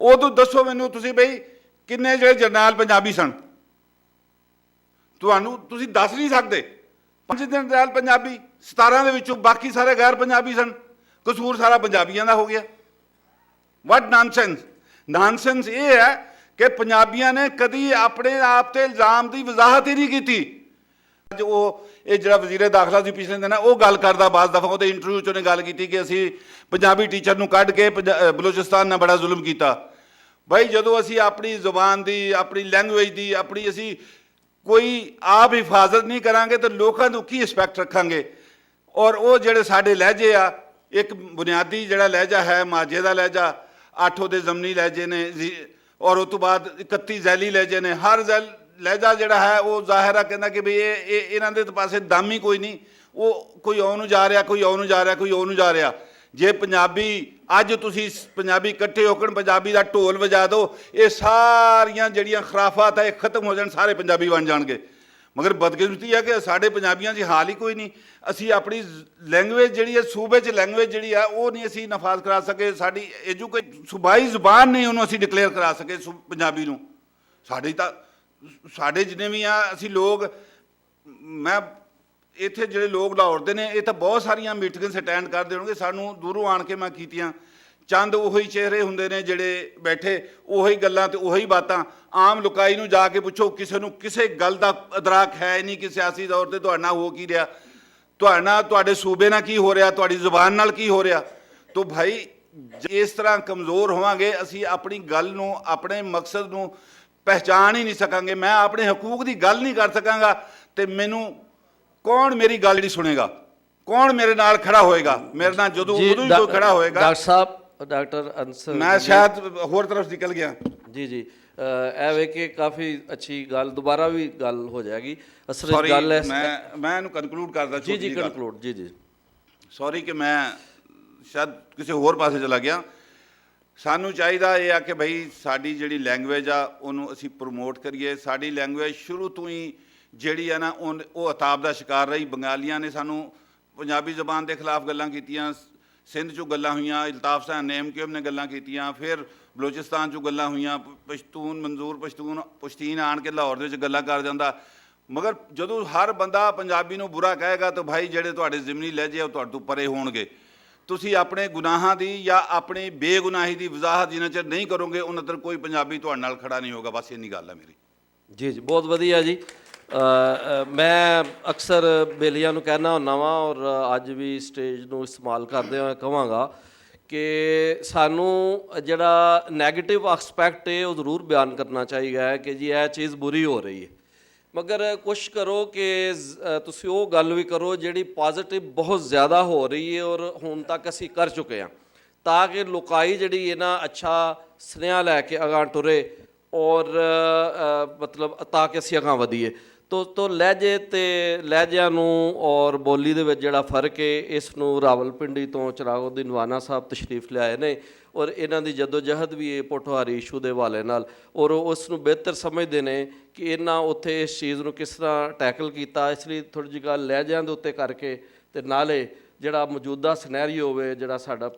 Speaker 6: ਉਦੋਂ ਦੱਸੋ ਮੈਨੂੰ ਤੁਸੀਂ ਬਈ ਕਿੰਨੇ ਜਿਹੜੇ ਜਰਨੈਲ ਪੰਜਾਬੀ ਸਨ? ਤੁਸੀਂ ਦੱਸ ਨਹੀਂ ਸਕਦੇ। 5 ਜਰਨੈਲ ਪੰਜਾਬੀ, 17 ਦੇ ਵਿੱਚੋਂ ਬਾਕੀ ਸਾਰੇ ਗੈਰ ਪੰਜਾਬੀ ਸਨ। ਕਸੂਰ ਸਾਰਾ ਪੰਜਾਬੀਆਂ ਦਾ ਹੋ ਗਿਆ। ਵਾਟ ਨਾਨਸੈਂਸ। ਨਾਨਸੈਂਸ ਇਹ ਹੈ ਕਿ ਪੰਜਾਬੀਆਂ ਨੇ ਕਦੀ ਆਪਣੇ ਆਪ ਤੇ ਇਲਜ਼ਾਮ ਦੀ ਵਜ਼ਾਹਤ ਹੀ ਨਹੀਂ ਕੀਤੀ। ਅੱਜ ਉਹ ਇਹ ਜਿਹੜਾ ਵਜ਼ੀਰੇ ਦਾਖਲਾ ਸੀ ਪਿਛਲੇ ਦਿਨ ਉਹ ਗੱਲ ਕਰਦਾ ਬਾਜ਼ ਦਫਾ ਉਹਦੇ ਇੰਟਰਵਿਊ 'ਚ ਉਹਨੇ ਗੱਲ ਕੀਤੀ ਕਿ ਅਸੀਂ ਪੰਜਾਬੀ ਟੀਚਰ ਨੂੰ ਕੱਢ ਕੇ ਬਲੋਚਿਸਤਾਨ ਨਾਲ ਬੜਾ ਜ਼ੁਲਮ ਕੀਤਾ। ਭਾਈ ਜਦੋਂ ਅਸੀਂ ਆਪਣੀ ਜ਼ੁਬਾਨ ਦੀ, ਆਪਣੀ ਲੈਂਗੁਏਜ ਦੀ, ਆਪਣੀ ਅਸੀਂ ਕੋਈ ਆਪ ਹਿਫਾਜ਼ਤ ਨਹੀਂ ਕਰਾਂਗੇ ਤਾਂ ਲੋਕਾਂ ਨੂੰ ਕੀ ਰਿਸਪੈਕਟ ਰੱਖਾਂਗੇ। ਔਰ ਉਹ ਜਿਹੜੇ ਸਾਡੇ ਲਹਿਜੇ ਆ, ਇੱਕ ਬੁਨਿਆਦੀ ਜਿਹੜਾ ਲਹਿਜਾ ਹੈ ਮਾਝੇ ਦਾ ਲਹਿਜਾ, 8 ਉਹਦੇ ਜ਼ਮਨੀ ਲਹਿਜੇ ਨੇ ਔਰ ਉਸ ਤੋਂ ਬਾਅਦ 31 ਜ਼ੈਲੀ ਲਹਿਜੇ ਨੇ। ਹਰ ਲਹਿਜਾ ਜਿਹੜਾ ਹੈ ਉਹ ਜ਼ਾਹਿਰ ਆ ਕਹਿੰਦਾ ਕਿ ਵੀ ਇਹ ਇਹਨਾਂ ਦੇ ਪਾਸੇ ਦਮ ਹੀ ਕੋਈ ਨਹੀਂ, ਉਹ ਕੋਈ ਆਉਣ ਨੂੰ ਜਾ ਰਿਹਾ, ਕੋਈ ਆਉਣ ਨੂੰ ਜਾ ਰਿਹਾ, ਕੋਈ ਆਉਣ ਨੂੰ ਜਾ ਰਿਹਾ। ਜੇ ਪੰਜਾਬੀ ਅੱਜ ਤੁਸੀਂ ਪੰਜਾਬੀ ਇਕੱਠੇ ਹੋ ਕੇ ਪੰਜਾਬੀ ਦਾ ਢੋਲ ਵਜਾ ਦਿਓ, ਇਹ ਸਾਰੀਆਂ ਜਿਹੜੀਆਂ ਖਰਾਫਾਤ ਹੈ ਇਹ ਖਤਮ ਹੋ ਜਾਣ, ਸਾਰੇ ਪੰਜਾਬੀ ਬਣ ਜਾਣਗੇ। ਮਗਰ ਬਦਕਿਸਮਤੀ ਹੈ ਕਿ ਸਾਡੇ ਪੰਜਾਬੀਆਂ 'ਚ ਹਾਲ ਹੀ ਕੋਈ ਨਹੀਂ। ਅਸੀਂ ਆਪਣੀ ਲੈਂਗੁਏਜ ਜਿਹੜੀ ਹੈ, ਸੂਬੇ 'ਚ ਲੈਂਗੁਏਜ ਜਿਹੜੀ ਆ ਉਹ ਨਹੀਂ ਅਸੀਂ ਨਫਾਜ਼ ਕਰਾ ਸਕੇ। ਸਾਡੀ ਸੂਬਾਈ ਜ਼ੁਬਾਨ ਨਹੀਂ ਉਹਨੂੰ ਅਸੀਂ ਡਿਕਲੇਅਰ ਕਰਾ ਸਕੇ ਪੰਜਾਬੀ ਨੂੰ। ਸਾਡੇ ਜਿੰਨੇ ਵੀ ਆ ਅਸੀਂ ਲੋਕ, ਮੈਂ ਇੱਥੇ ਜਿਹੜੇ ਲੋਕ ਲਾਹੌਰ ਦੇ ਨੇ ਇਹ ਤਾਂ ਬਹੁਤ ਸਾਰੀਆਂ ਮੀਟਿੰਗਸ ਅਟੈਂਡ ਕਰਦੇ ਹੋਣਗੇ, ਸਾਨੂੰ ਦੂਰੋਂ ਆਣ ਕੇ ਮੈਂ ਕੀਤੀਆਂ। ਚੰਦ ਉਹੀ ਚਿਹਰੇ ਹੁੰਦੇ ਨੇ ਜਿਹੜੇ ਬੈਠੇ, ਉਹੀ ਗੱਲਾਂ ਤੇ ਉਹੀ ਬਾਤਾਂ। ਆਮ ਲੁਕਾਈ ਨੂੰ ਜਾ ਕੇ ਪੁੱਛੋ, ਕਿਸੇ ਨੂੰ ਕਿਸੇ ਗੱਲ ਦਾ ਅਦਰਾਕ ਹੈ ਨਹੀਂ ਕਿ ਸਿਆਸੀ ਤੌਰ ਤੇ ਤੁਹਾਡੇ ਨਾਲ ਹੋ ਕੀ ਰਿਹਾ, ਤੁਹਾਡੇ ਨਾਲ, ਤੁਹਾਡੇ ਸੂਬੇ ਨਾਲ ਕੀ ਹੋ ਰਿਹਾ, ਤੁਹਾਡੀ ਜ਼ੁਬਾਨ ਨਾਲ ਕੀ ਹੋ ਰਿਹਾ। ਤੋ ਭਾਈ ਇਸ ਤਰ੍ਹਾਂ ਕਮਜ਼ੋਰ ਹੋਵਾਂਗੇ, ਅਸੀਂ ਆਪਣੀ ਗੱਲ ਨੂੰ, ਆਪਣੇ ਮਕਸਦ ਨੂੰ ਪਹਿਚਾਣ ਹੀ ਨਹੀਂ ਸਕਾਂਗੇ। ਮੈਂ ਆਪਣੇ ਹਕੂਕ ਦੀ ਗੱਲ ਨਹੀਂ ਕਰ ਸਕਾਂਗਾ ਤੇ ਮੈਨੂੰ ਕੌਣ ਮੇਰੀ ਗੱਲ ਜਿਹੜੀ ਸੁਣੇਗਾ, ਕੌਣ ਮੇਰੇ ਨਾਲ ਖੜਾ ਹੋਏਗਾ। ਮੇਰੇ ਨਾਲ ਜਦੋਂ ਉਦੋਂ ਹੀ ਕੋਈ ਖੜਾ ਹੋਏਗਾ।
Speaker 4: ਡਾਕਟਰ ਸਾਹਿਬ, ਡਾਕਟਰ ਅੰਸਰ,
Speaker 6: ਮੈਂ ਸ਼ਾਇਦ ਹੋਰ ਤਰਫ ਨਿਕਲ ਗਿਆ।
Speaker 4: ਜੀ ਜੀ, ਇਹ ਵੇ ਕਿ ਕਾਫੀ ਅੱਛੀ ਗੱਲ, ਦੁਬਾਰਾ ਵੀ ਗੱਲ ਹੋ ਜਾਏਗੀ। ਅਸਲ
Speaker 6: ਸੌਰੀ,
Speaker 4: ਗੱਲ ਹੈ
Speaker 6: ਮੈਂ ਇਹਨੂੰ ਕਨਕਲੂਡ ਕਰਦਾ।
Speaker 4: ਜੀ ਜੀ, ਕਨਕਲੂਡ। ਜੀ ਜੀ,
Speaker 6: ਸੌਰੀ ਕਿ ਮੈਂ ਸ਼ਾਇਦ ਕਿਸੇ ਹੋਰ ਪਾਸੇ ਚਲਾ ਗਿਆ। ਸਾਨੂੰ ਚਾਹੀਦਾ ਇਹ ਆ ਕਿ ਭਈ ਸਾਡੀ ਜਿਹੜੀ ਲੈਂਗੁਏਜ ਆ ਉਹਨੂੰ ਅਸੀਂ ਪ੍ਰਮੋਟ ਕਰੀਏ। ਸਾਡੀ ਲੈਂਗੁਏਜ ਸ਼ੁਰੂ ਤੋਂ ਹੀ ਜਿਹੜੀ ਆ ਨਾ ਉਹ ਅਤਾਬ ਦਾ ਸ਼ਿਕਾਰ ਰਹੀ। ਬੰਗਾਲੀਆਂ ਨੇ ਸਾਨੂੰ ਪੰਜਾਬੀ ਜ਼ਬਾਨ ਦੇ ਖਿਲਾਫ ਗੱਲਾਂ ਕੀਤੀਆਂ, ਸਿੰਧ 'ਚੋਂ ਗੱਲਾਂ ਹੋਈਆਂ, ਇਲਤਾਫ ਸਾਨ ਨੇਮਕਿਊਮ ਨੇ ਗੱਲਾਂ ਕੀਤੀਆਂ, ਫਿਰ ਬਲੋਚਿਸਤਾਨ 'ਚੋਂ ਗੱਲਾਂ ਹੋਈਆਂ, ਪਸ਼ਤੂਨ ਮਨਜ਼ੂਰ ਪਸ਼ਤੀਨ ਆਣ ਕੇ ਲਾਹੌਰ ਦੇ ਵਿੱਚ ਗੱਲਾਂ ਕਰ ਜਾਂਦਾ। ਮਗਰ ਜਦੋਂ ਹਰ ਬੰਦਾ ਪੰਜਾਬੀ ਨੂੰ ਬੁਰਾ ਕਹੇਗਾ ਤਾਂ ਭਾਈ ਜਿਹੜੇ ਤੁਹਾਡੇ ਜ਼ਿਮਨੀ ਲਹਿਜੇ ਉਹ ਤੁਹਾਡੇ ਤੋਂ ਪਰੇ ਹੋਣਗੇ। ਤੁਸੀਂ ਆਪਣੇ ਗੁਨਾਹਾਂ ਦੀ ਜਾਂ ਆਪਣੀ ਬੇਗੁਨਾਹੀ ਦੀ ਵਜ਼ਾਹਤ ਜਿੰਨਾ ਚਿਰ ਨਹੀਂ ਕਰੋਗੇ ਉਹਨਾਂ ਚਿਰ ਕੋਈ ਪੰਜਾਬੀ ਤੁਹਾਡੇ ਨਾਲ ਖੜਾ ਨਹੀਂ ਹੋਗਾ। ਬਸ ਇੰਨੀ ਗੱਲ ਹੈ ਮੇਰੀ।
Speaker 4: ਜੀ ਜੀ, ਬਹੁਤ ਵਧੀਆ ਜੀ। ਮੈਂ ਅਕਸਰ ਬੇਲੀਆਂ ਨੂੰ ਕਹਿਣਾ ਹੁੰਦਾ ਵਾਂ ਔਰ ਅੱਜ ਵੀ ਸਟੇਜ ਨੂੰ ਇਸਤੇਮਾਲ ਕਰਦੇ ਹੋਏ ਕਹਾਂਗਾ ਕਿ ਸਾਨੂੰ ਜਿਹੜਾ ਨੈਗੇਟਿਵ ਐਸਪੈਕਟ ਹੈ ਉਹ ਜ਼ਰੂਰ ਬਿਆਨ ਕਰਨਾ ਚਾਹੀਦਾ ਹੈ ਕਿ ਜੀ ਇਹ ਚੀਜ਼ ਬੁਰੀ ਹੋ ਰਹੀ ਹੈ। ਮਗਰ ਕੋਸ਼ਿਸ਼ ਕਰੋ ਕਿ ਤੁਸੀਂ ਉਹ ਗੱਲ ਵੀ ਕਰੋ ਜਿਹੜੀ ਪੋਜ਼ਿਟਿਵ ਬਹੁਤ ਜ਼ਿਆਦਾ ਹੋ ਰਹੀ ਹੈ ਔਰ ਹੁਣ ਤੱਕ ਅਸੀਂ ਕਰ ਚੁੱਕੇ ਹਾਂ, ਤਾਂ ਕਿ ਲੋਕਾਈ ਜਿਹੜੀ ਹੈ ਨਾ ਅੱਛਾ ਸੁਨੇਹਾ ਲੈ ਕੇ ਅਗਾਂਹ ਟੁਰੇ ਔਰ ਮਤਲਬ ਤਾਂ ਕਿ ਅਸੀਂ ਅਗਾਂਹ ਵਧੀਏ। ਤੋ ਲਹਿਜੇ ਤੇ ਲਹਿਜਿਆਂ ਨੂੰ ਔਰ ਬੋਲੀ ਦੇ ਵਿੱਚ ਜਿਹੜਾ ਫਰਕ ਹੈ ਇਸ ਨੂੰ ਰਾਵਲਪਿੰਡੀ ਤੋਂ ਚਿਰਾਗਉੱਦੀਨ ਵਾਨਾ ਸਾਹਿਬ ਤਸ਼ਰੀਫ ਲਿਆਏ ਨੇ ਔਰ ਇਹਨਾਂ ਦੀ ਜਦੋਜਹਿਦ ਵੀ ਇਹ ਪੋਠੋਹਾਰੀ ਇਸ਼ੂ ਦੇ ਹਵਾਲੇ ਨਾਲ ਔਰ ਉਸ ਨੂੰ ਬਿਹਤਰ ਸਮਝਦੇ ਨੇ ਕਿ ਇਹਨਾਂ ਉੱਥੇ ਇਸ ਚੀਜ਼ ਨੂੰ ਕਿਸ ਤਰ੍ਹਾਂ ਟੈਕਲ ਕੀਤਾ। ਇਸ ਲਈ ਥੋੜ੍ਹੀ ਜਿਹੀ ਗੱਲ ਲਹਿਜਿਆਂ ਦੇ ਉੱਤੇ ਕਰਕੇ ਤੇ ਨਾਲੇ ਜਿਹੜਾ ਮੌਜੂਦਾ ਸਿਨੈਰੀਓ ਹੋਵੇ, ਜਿਹੜਾ ਸਾਡਾ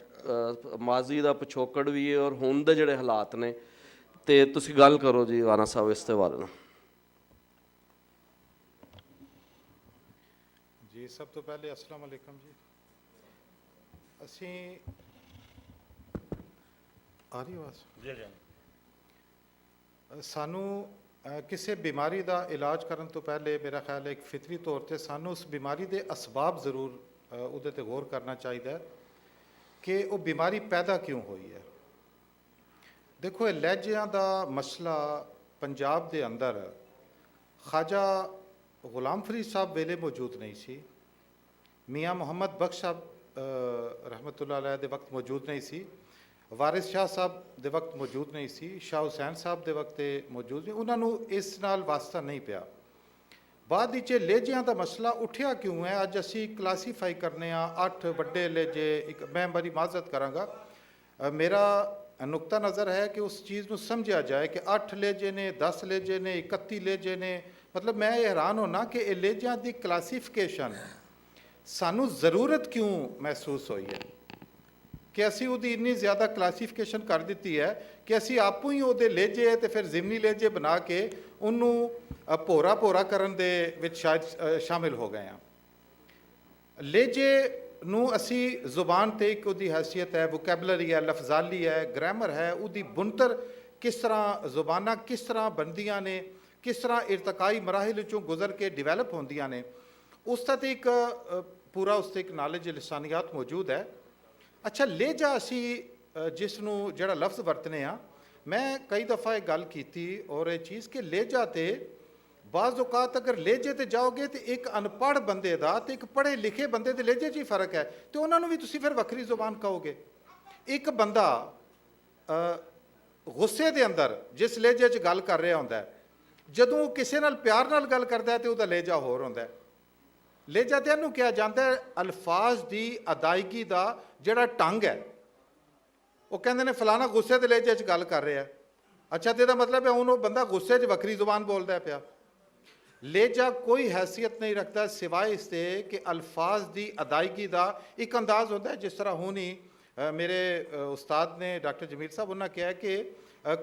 Speaker 4: ਮਾਜ਼ੀ ਦਾ ਪਿਛੋਕੜ ਵੀ ਹੈ ਔਰ ਹੁਣ ਦੇ ਜਿਹੜੇ ਹਾਲਾਤ ਨੇ, ਤੇ ਤੁਸੀਂ ਗੱਲ ਕਰੋ ਜੀ ਵਾਨਾ ਸਾਹਿਬ ਇਸ ਦੇ ਬਾਰੇ ਨਾਲ।
Speaker 7: ਜੀ ਸਭ ਤੋਂ ਪਹਿਲੇ ਅਸਲਾਮ ਅਲੈਕਮ ਜੀ। ਅਸੀਂ ਆ ਰਹੀ ਆਵਾਜ਼ ਜੀ ਜੀ। ਸਾਨੂੰ ਕਿਸੇ ਬਿਮਾਰੀ ਦਾ ਇਲਾਜ ਕਰਨ ਤੋਂ ਪਹਿਲੇ ਮੇਰਾ ਖਿਆਲ ਹੈ ਇੱਕ ਫਿਤਰੀ ਤੌਰ ਤੇ ਸਾਨੂੰ ਉਸ ਬਿਮਾਰੀ ਦੇ ਅਸਬਾਬ ਜ਼ਰੂਰ ਉਹਦੇ ਤੇ ਗੌਰ ਕਰਨਾ ਚਾਹੀਦਾ ਕਿ ਉਹ ਬਿਮਾਰੀ ਪੈਦਾ ਕਿਉਂ ਹੋਈ ਹੈ। ਦੇਖੋ, ਇਹ ਲਹਿਜਿਆਂ ਦਾ ਮਸਲਾ ਪੰਜਾਬ ਦੇ ਅੰਦਰ ਖਾਜਾ ਗੁਲਾਮ ਫਰੀਦ ਸਾਹਿਬ ਵੇਲੇ ਮੌਜੂਦ ਨਹੀਂ ਸੀ, ਮੀਆਂ ਮੁਹੰਮਦ ਬਖਸ਼ ਸਾਹਿਬ ਰਹਿਮਤੁल्लाह अलैह ਦੇ ਵਕਤ ਮੌਜੂਦ ਨਹੀਂ ਸੀ, ਵਾਰਿਸ ਸ਼ਾਹ ਸਾਹਿਬ ਦੇ ਵਕਤ ਮੌਜੂਦ ਨਹੀਂ ਸੀ, ਸ਼ਾਹ ਹੁਸੈਨ ਸਾਹਿਬ ਦੇ ਵਕਤ ਤੇ ਮੌਜੂਦ ਨਹੀਂ, ਉਹਨਾਂ ਨੂੰ ਇਸ ਨਾਲ ਵਾਸਤਾ ਨਹੀਂ ਪਿਆ। ਬਾਅਦ ਵਿੱਚ ਲਹਿਜਿਆਂ ਦਾ ਮਸਲਾ ਉੱਠਿਆ ਕਿਉਂ ਹੈ? ਅੱਜ ਅਸੀਂ ਕਲਾਸੀਫਾਈ ਕਰਨੇ ਆ 8 ਵੱਡੇ ਲਹਿਜੇ। ਮੈਂ ਬੜੀ ਮਾਜ਼ਰਤ ਕਰਾਂਗਾ, ਮੇਰਾ ਨੁਕਤਾ ਨਜ਼ਰ ਹੈ ਕਿ ਉਸ ਚੀਜ਼ ਨੂੰ ਸਮਝਿਆ ਜਾਏ ਕਿ 8 ਲਹਿਜੇ ਨੇ, 10 ਲਹਿਜੇ ਨੇ, 31 ਲਹਿਜੇ ਨੇ। ਮਤਲਬ ਮੈਂ ਇਹ ਹੈਰਾਨ ਹੋਣਾ ਕਿ ਇਹ ਲਹਿਜਿਆਂ ਦੀ ਕਲਾਸੀਫਿਕੇਸ਼ਨ ਸਾਨੂੰ ਜ਼ਰੂਰਤ ਕਿਉਂ ਮਹਿਸੂਸ ਹੋਈ ਹੈ ਕਿ ਅਸੀਂ ਉਹਦੀ ਇੰਨੀ ਜ਼ਿਆਦਾ ਕਲਾਸੀਫਿਕੇਸ਼ਨ ਕਰ ਦਿੱਤੀ ਹੈ ਕਿ ਅਸੀਂ ਆਪੂ ਹੀ ਉਹਦੇ ਲਹਿਜੇ ਤੇ ਫਿਰ ਜ਼ਿਮਨੀ ਲਹਿਜੇ ਬਣਾ ਕੇ ਉਹਨੂੰ ਭੋਰਾ ਕਰਨ ਦੇ ਵਿੱਚ ਸ਼ਾਇਦ ਸ਼ਾਮਿਲ ਹੋ ਗਏ ਹਾਂ। ਲਹਿਜੇ ਨੂੰ ਅਸੀਂ ਜ਼ੁਬਾਨ ਤੇ ਇੱਕ ਉਹਦੀ ਹੈਸੀਅਤ ਹੈ, ਵੋਕੈਬਲਰੀ ਹੈ, ਲਫ਼ਜ਼ਾਲੀ ਹੈ, ਗ੍ਰਾਮਰ ਹੈ, ਉਹਦੀ ਬੁਨਤਰ ਕਿਸ ਤਰ੍ਹਾਂ, ਜ਼ੁਬਾਨਾਂ ਕਿਸ ਤਰ੍ਹਾਂ ਬਣਦੀਆਂ ਨੇ, ਕਿਸ ਤਰ੍ਹਾਂ ਇਰਤਕਾਈ ਮਰਾਹਿਲ ਚੋਂ ਗੁਜ਼ਰ ਕੇ ਡਿਵੈਲਪ ਹੁੰਦੀਆਂ ਨੇ, ਉਸ ਦਾ ਤੇ ਇੱਕ ਪੂਰਾ ਉਸ 'ਤੇ ਇੱਕ ਨਾਲੇਜ ਲਿਸਾਨੀਆਤ ਮੌਜੂਦ ਹੈ। ਅੱਛਾ, ਲਹਿਜਾ ਅਸੀਂ ਜਿਸ ਨੂੰ ਜਿਹੜਾ ਲਫ਼ਜ਼ ਵਰਤਨੇ ਆ, ਮੈਂ ਕਈ ਦਫਾ ਇਹ ਗੱਲ ਕੀਤੀ ਔਰ ਇਹ ਚੀਜ਼ ਕਿ ਲਹਿਜਾ ਤੇ ਬਾਜ਼ ਔਕਾਤ ਅਗਰ ਲਹਿਜੇ ਤੇ ਜਾਓਗੇ ਤੇ ਇੱਕ ਅਨਪੜ੍ਹ ਬੰਦੇ ਦਾ ਤੇ ਇੱਕ ਪੜ੍ਹੇ ਲਿਖੇ ਬੰਦੇ ਦੇ ਲਹਿਜੇ 'ਚ ਹੀ ਫਰਕ ਹੈ, ਤੇ ਉਹਨਾਂ ਨੂੰ ਵੀ ਤੁਸੀਂ ਫਿਰ ਵੱਖਰੀ ਜ਼ੁਬਾਨ ਕਹੋਗੇ। ਇੱਕ ਬੰਦਾ ਗੁੱਸੇ ਦੇ ਅੰਦਰ ਜਿਸ ਲਹਿਜੇ 'ਚ ਗੱਲ ਕਰ ਰਿਹਾ ਹੁੰਦਾ ਹੈ, ਜਦੋਂ ਉਹ ਕਿਸੇ ਨਾਲ ਪਿਆਰ ਨਾਲ ਗੱਲ ਕਰਦਾ ਹੈ ਤੇ ਉਹਦਾ ਲਹਿਜਾ ਹੋਰ ਹੁੰਦਾ ਹੈ। ਲਹਿਜਾ ਤੇ ਇਹਨੂੰ ਕਿਹਾ ਜਾਂਦਾ ਹੈ ਅਲਫਾਜ਼ ਦੀ ਅਦਾਇਗੀ ਦਾ ਜਿਹੜਾ ਢੰਗ ਹੈ। ਉਹ ਕਹਿੰਦੇ ਨੇ ਫਲਾਣਾ ਗੁੱਸੇ ਦੇ ਲਹਿਜੇ 'ਚ ਗੱਲ ਕਰ ਰਿਹਾ ਹੈ, ਅੱਛਾ ਤੇ ਇਹਦਾ ਮਤਲਬ ਹੈ ਹੁਣ ਉਹ ਬੰਦਾ ਗੁੱਸੇ 'ਚ ਵੱਖਰੀ ਜ਼ੁਬਾਨ ਬੋਲਦਾ ਪਿਆ। ਲਹਿਜਾ ਕੋਈ ਹੈਸੀਅਤ ਨਹੀਂ ਰੱਖਦਾ ਸਿਵਾਏ ਇਸ ਤੇ ਕਿ ਅਲਫਾਜ਼ ਦੀ ਅਦਾਇਗੀ ਦਾ ਇੱਕ ਅੰਦਾਜ਼ ਹੁੰਦਾ ਹੈ। ਜਿਸ ਤਰ੍ਹਾਂ ਹੁਣ ਹੀ ਮੇਰੇ ਉਸਤਾਦ ਨੇ ਡਾਕਟਰ ਜਮੀਲ ਸਾਹਿਬ, ਉਹਨਾਂ ਕਿਹਾ ਕਿ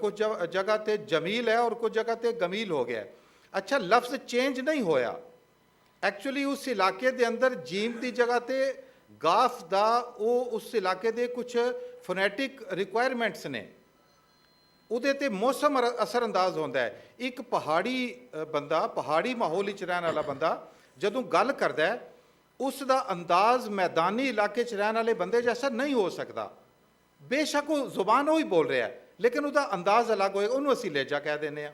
Speaker 7: ਕੁਝ ਜਗ੍ਹਾ ਤੇ ਜਮੀਲ ਹੈ ਔਰ ਕੁਝ ਜਗ੍ਹਾ ਤੇ ਗਮੀਲ ਹੋ ਗਿਆ। ਅੱਛਾ, ਲਫ਼ਜ਼ ਚੇਂਜ ਨਹੀਂ ਹੋਇਆ, ਐਕਚੁਅਲੀ ਉਸ ਇਲਾਕੇ ਦੇ ਅੰਦਰ ਜੀਮ ਦੀ ਜਗ੍ਹਾ ਤੇ ਗਾਫ ਦਾ ਉਹ ਉਸ ਇਲਾਕੇ ਦੇ ਕੁਝ ਫੋਨੈਟਿਕ ਰਿਕੁਆਇਰਮੈਂਟਸ ਨੇ, ਉਹਦੇ ਤੇ ਮੌਸਮ ਅਸਰ ਅੰਦਾਜ਼ ਹੁੰਦਾ ਹੈ। ਇੱਕ ਪਹਾੜੀ ਬੰਦਾ, ਪਹਾੜੀ ਮਾਹੌਲ ਵਿੱਚ ਰਹਿਣ ਵਾਲਾ ਬੰਦਾ ਜਦੋਂ ਗੱਲ ਕਰਦਾ ਹੈ, ਉਸ ਦਾ ਅੰਦਾਜ਼ ਮੈਦਾਨੀ ਇਲਾਕੇ 'ਚ ਰਹਿਣ ਵਾਲੇ ਬੰਦੇ ਜੈਸਾ ਨਹੀਂ ਹੋ ਸਕਦਾ। ਬੇਸ਼ੱਕ ਉਹ ਜ਼ੁਬਾਨ ਉਹ ਹੀ ਬੋਲ ਰਿਹਾ ਹੈ, ਲੇਕਿਨ ਉਹਦਾ ਅੰਦਾਜ਼ ਅਲੱਗ ਹੋਏਗਾ। ਉਹਨੂੰ ਅਸੀਂ ਲਹਿਜਾ ਕਹਿ ਦਿੰਦੇ ਹਾਂ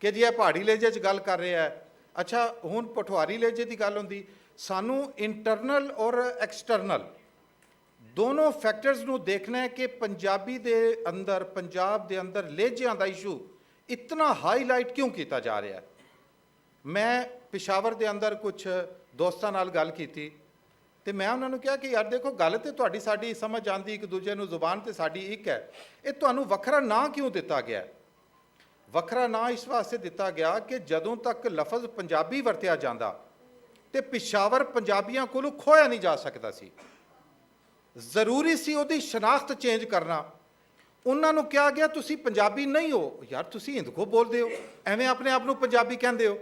Speaker 7: ਕਿ ਜੀ ਇਹ ਪਹਾੜੀ ਲਹਿਜੇ 'ਚ ਗੱਲ ਕਰ ਰਿਹਾ ਹੈ। ਅੱਛਾ, ਹੁਣ ਪਠਵਾਰੀ ਲਹਿਜੇ ਦੀ ਗੱਲ ਹੁੰਦੀ, ਸਾਨੂੰ ਇੰਟਰਨਲ ਔਰ ਐਕਸਟਰਨਲ ਦੋਨੋਂ ਫੈਕਟਰਸ ਨੂੰ ਦੇਖਣਾ ਹੈ ਕਿ ਪੰਜਾਬੀ ਦੇ ਅੰਦਰ, ਪੰਜਾਬ ਦੇ ਅੰਦਰ ਲਹਿਜਿਆਂ ਦਾ ਇਸ਼ੂ ਇਤਨਾ ਹਾਈਲਾਈਟ ਕਿਉਂ ਕੀਤਾ ਜਾ ਰਿਹਾ ਹੈ। ਮੈਂ ਪਿਸ਼ਾਵਰ ਦੇ ਅੰਦਰ ਕੁਝ ਦੋਸਤਾਂ ਨਾਲ ਗੱਲ ਕੀਤੀ ਤੇ ਮੈਂ ਉਹਨਾਂ ਨੂੰ ਕਿਹਾ ਕਿ ਯਾਰ ਦੇਖੋ, ਗੱਲ ਤੇ ਤੁਹਾਡੀ ਸਾਡੀ ਸਮਝ ਆਉਂਦੀ, ਇੱਕ ਦੂਜੇ ਨੂੰ ਜ਼ੁਬਾਨ ਤੇ ਸਾਡੀ ਇੱਕ ਹੈ, ਇਹ ਤੁਹਾਨੂੰ ਵੱਖਰਾ ਨਾਂ ਕਿਉਂ ਦਿੱਤਾ ਗਿਆ? ਵੱਖਰਾ ਨਾਂ ਇਸ ਵਾਸਤੇ ਦਿੱਤਾ ਗਿਆ ਕਿ ਜਦੋਂ ਤੱਕ ਲਫ਼ਜ਼ ਪੰਜਾਬੀ ਵਰਤਿਆ ਜਾਂਦਾ ਤੇ ਪਿਸ਼ਾਵਰ ਪੰਜਾਬੀਆਂ ਕੋਲੋਂ ਖੋਇਆ ਨਹੀਂ ਜਾ ਸਕਦਾ ਸੀ। ਜ਼ਰੂਰੀ ਸੀ ਉਹਦੀ ਸ਼ਨਾਖਤ ਚੇਂਜ ਕਰਨਾ। ਉਹਨਾਂ ਨੂੰ ਕਿਹਾ ਗਿਆ ਤੁਸੀਂ ਪੰਜਾਬੀ ਨਹੀਂ ਹੋ, ਯਾਰ ਤੁਸੀਂ ਹਿੰਦਕੋ ਬੋਲਦੇ ਹੋ, ਐਵੇਂ ਆਪਣੇ ਆਪ ਨੂੰ ਪੰਜਾਬੀ ਕਹਿੰਦੇ ਹੋ।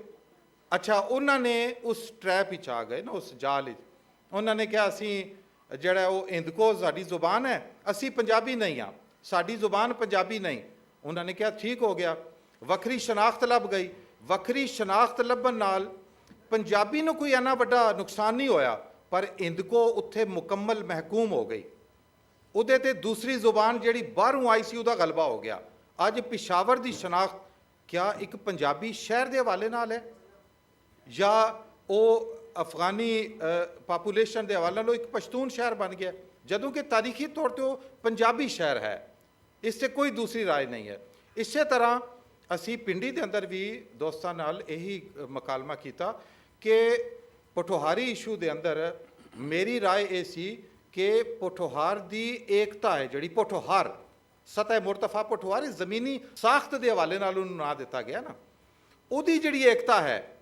Speaker 7: ਅੱਛਾ, ਉਹਨਾਂ ਨੇ ਉਸ ਟਰੈਪ ਵਿੱਚ ਆ ਗਏ ਨਾ, ਉਸ ਜਾਲ ਵਿੱਚ। ਉਹਨਾਂ ਨੇ ਕਿਹਾ ਅਸੀਂ ਜਿਹੜਾ ਉਹ ਹਿੰਦਕੋ ਸਾਡੀ ਜ਼ੁਬਾਨ ਹੈ, ਅਸੀਂ ਪੰਜਾਬੀ ਨਹੀਂ ਹਾਂ, ਸਾਡੀ ਜ਼ੁਬਾਨ ਪੰਜਾਬੀ ਨਹੀਂ। ਉਹਨਾਂ ਨੇ ਕਿਹਾ ਠੀਕ ਹੋ ਗਿਆ, ਵੱਖਰੀ ਸ਼ਨਾਖਤ ਲੱਭ ਗਈ। ਵੱਖਰੀ ਸ਼ਨਾਖਤ ਲੱਭਣ ਨਾਲ ਪੰਜਾਬੀ ਨੂੰ ਕੋਈ ਇੰਨਾ ਵੱਡਾ ਨੁਕਸਾਨ ਨਹੀਂ ਹੋਇਆ, ਪਰ ਹਿੰਦਕੋ ਉੱਥੇ ਮੁਕੰਮਲ ਮਹਿਕੂਮ ਹੋ ਗਈ। ਉਹਦੇ ਤੇ ਦੂਸਰੀ ਜ਼ੁਬਾਨ ਜਿਹੜੀ ਬਾਹਰੋਂ ਆਈ ਸੀ ਉਹਦਾ ਗਲਬਾ ਹੋ ਗਿਆ। ਅੱਜ ਪਿਸ਼ਾਵਰ ਦੀ ਸ਼ਨਾਖਤ ਕਿਆ ਇੱਕ ਪੰਜਾਬੀ ਸ਼ਹਿਰ ਦੇ ਹਵਾਲੇ ਨਾਲ ਹੈ, ਜਾਂ ਉਹ ਅਫਗਾਨੀ ਪਾਪੂਲੇਸ਼ਨ ਦੇ ਹਵਾਲੇ ਨਾਲ ਇੱਕ ਪਸ਼ਤੂਨ ਸ਼ਹਿਰ ਬਣ ਗਿਆ, ਜਦੋਂ ਕਿ ਤਾਰੀਖੀ ਤੌਰ ਤੇ ਉਹ ਪੰਜਾਬੀ ਸ਼ਹਿਰ ਹੈ। ਇਸ 'ਤੇ ਕੋਈ ਦੂਸਰੀ ਰਾਏ ਨਹੀਂ ਹੈ। ਇਸੇ ਤਰ੍ਹਾਂ ਅਸੀਂ ਪਿੰਡੀ ਦੇ ਅੰਦਰ ਵੀ ਦੋਸਤਾਂ ਨਾਲ ਇਹੀ ਮਕਾਲਮਾ ਕੀਤਾ ਕਿ ਪੋਠੋਹਾਰੀ ਇਸ਼ੂ ਦੇ ਅੰਦਰ ਮੇਰੀ ਰਾਏ ਇਹ ਸੀ ਕਿ ਪੋਠੋਹਾਰ ਦੀ ਏਕਤਾ ਹੈ, ਜਿਹੜੀ ਪੋਠੋਹਾਰ ਸਤਹ ਮੁਰਤਫਾ ਪੋਠੋਹਾਰ ਜ਼ਮੀਨੀ ਸਾਖਤ ਦੇ ਹਵਾਲੇ ਨਾਲ ਉਹਨੂੰ ਨਾਂ ਦਿੱਤਾ ਗਿਆ ਨਾ, ਉਹਦੀ ਜਿਹੜੀ ਏਕਤਾ ਹੈ,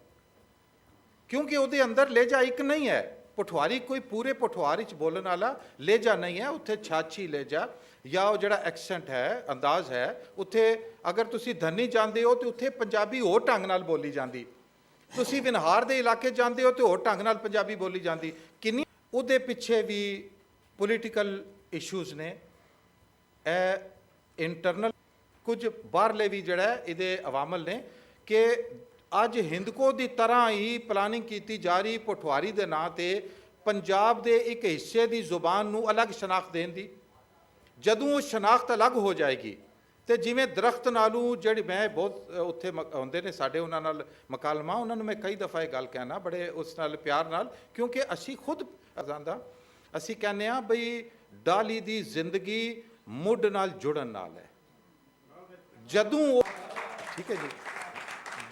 Speaker 7: ਕਿਉਂਕਿ ਉਹਦੇ ਅੰਦਰ ਲਹਿਜਾ ਇੱਕ ਨਹੀਂ ਹੈ। ਪੋਠੋਹਾਰੀ ਕੋਈ ਪੂਰੇ ਪੋਠੋਹਾਰ ਵਿੱਚ ਬੋਲਣ ਵਾਲਾ ਲਹਿਜਾ ਨਹੀਂ ਹੈ। ਉੱਥੇ ਛਾਛੀ ਲਹਿਜਾ ਜਾਂ ਉਹ ਜਿਹੜਾ ਐਕਸੈਂਟ ਹੈ, ਅੰਦਾਜ਼ ਹੈ, ਉੱਥੇ ਅਗਰ ਤੁਸੀਂ ਧੰਨੀ ਜਾਂਦੇ ਹੋ ਤੇ ਉੱਥੇ ਪੰਜਾਬੀ ਹੋਰ ਢੰਗ ਨਾਲ ਬੋਲੀ ਜਾਂਦੀ। ਤੁਸੀਂ ਵਿਨਹਾਰ ਦੇ ਇਲਾਕੇ ਜਾਂਦੇ ਹੋ ਤੇ ਹੋਰ ਢੰਗ ਨਾਲ ਪੰਜਾਬੀ ਬੋਲੀ ਜਾਂਦੀ। ਕਿੰਨੀ ਉਹਦੇ ਪਿੱਛੇ ਵੀ ਪੋਲੀਟੀਕਲ ਇਸ਼ੂਜ਼ ਨੇ, ਇਹ ਇੰਟਰਨਲ ਕੁਝ ਬਾਹਰਲੇ ਵੀ ਜਿਹੜਾ ਇਹਦੇ ਅਵਾਮਲ ਨੇ ਕਿ ਅੱਜ ਹਿੰਦਕੋ ਦੀ ਤਰ੍ਹਾਂ ਹੀ ਪਲਾਨਿੰਗ ਕੀਤੀ ਜਾ ਰਹੀ ਪੋਠੋਹਾਰੀ ਦੇ ਨਾਂ ਤੇ ਪੰਜਾਬ ਦੇ ਇੱਕ ਹਿੱਸੇ ਦੀ ਜ਼ੁਬਾਨ ਨੂੰ ਅਲੱਗ ਸ਼ਨਾਖਤ ਦੇਣ ਦੀ। ਜਦੋਂ ਉਹ ਸ਼ਨਾਖਤ ਅਲੱਗ ਹੋ ਜਾਏਗੀ ਤੇ ਜਿਵੇਂ ਦਰਖਤ ਨਾਲੋਂ ਜਿਹੜੀ, ਮੈਂ ਬਹੁਤ ਉੱਥੇ ਹੁੰਦੇ ਨੇ ਸਾਡੇ ਉਹਨਾਂ ਨਾਲ ਮਕਾਲਮਾ, ਉਹਨਾਂ ਨੂੰ ਮੈਂ ਕਈ ਦਫਾ ਇਹ ਗੱਲ ਕਹਿਣਾ ਬੜੇ ਉਸ ਨਾਲ ਪਿਆਰ ਨਾਲ, ਕਿਉਂਕਿ ਅਸੀਂ ਖੁਦ ਅਜ਼ਾਂਦਾ ਅਸੀਂ ਕਹਿੰਦੇ ਹਾਂ ਬਈ ਡਾਲੀ ਦੀ ਜ਼ਿੰਦਗੀ ਮੁੱਢ ਨਾਲ ਜੁੜਨ ਨਾਲ ਹੈ। ਜਦੋਂ ਉਹ ਠੀਕ ਹੈ ਜੀ,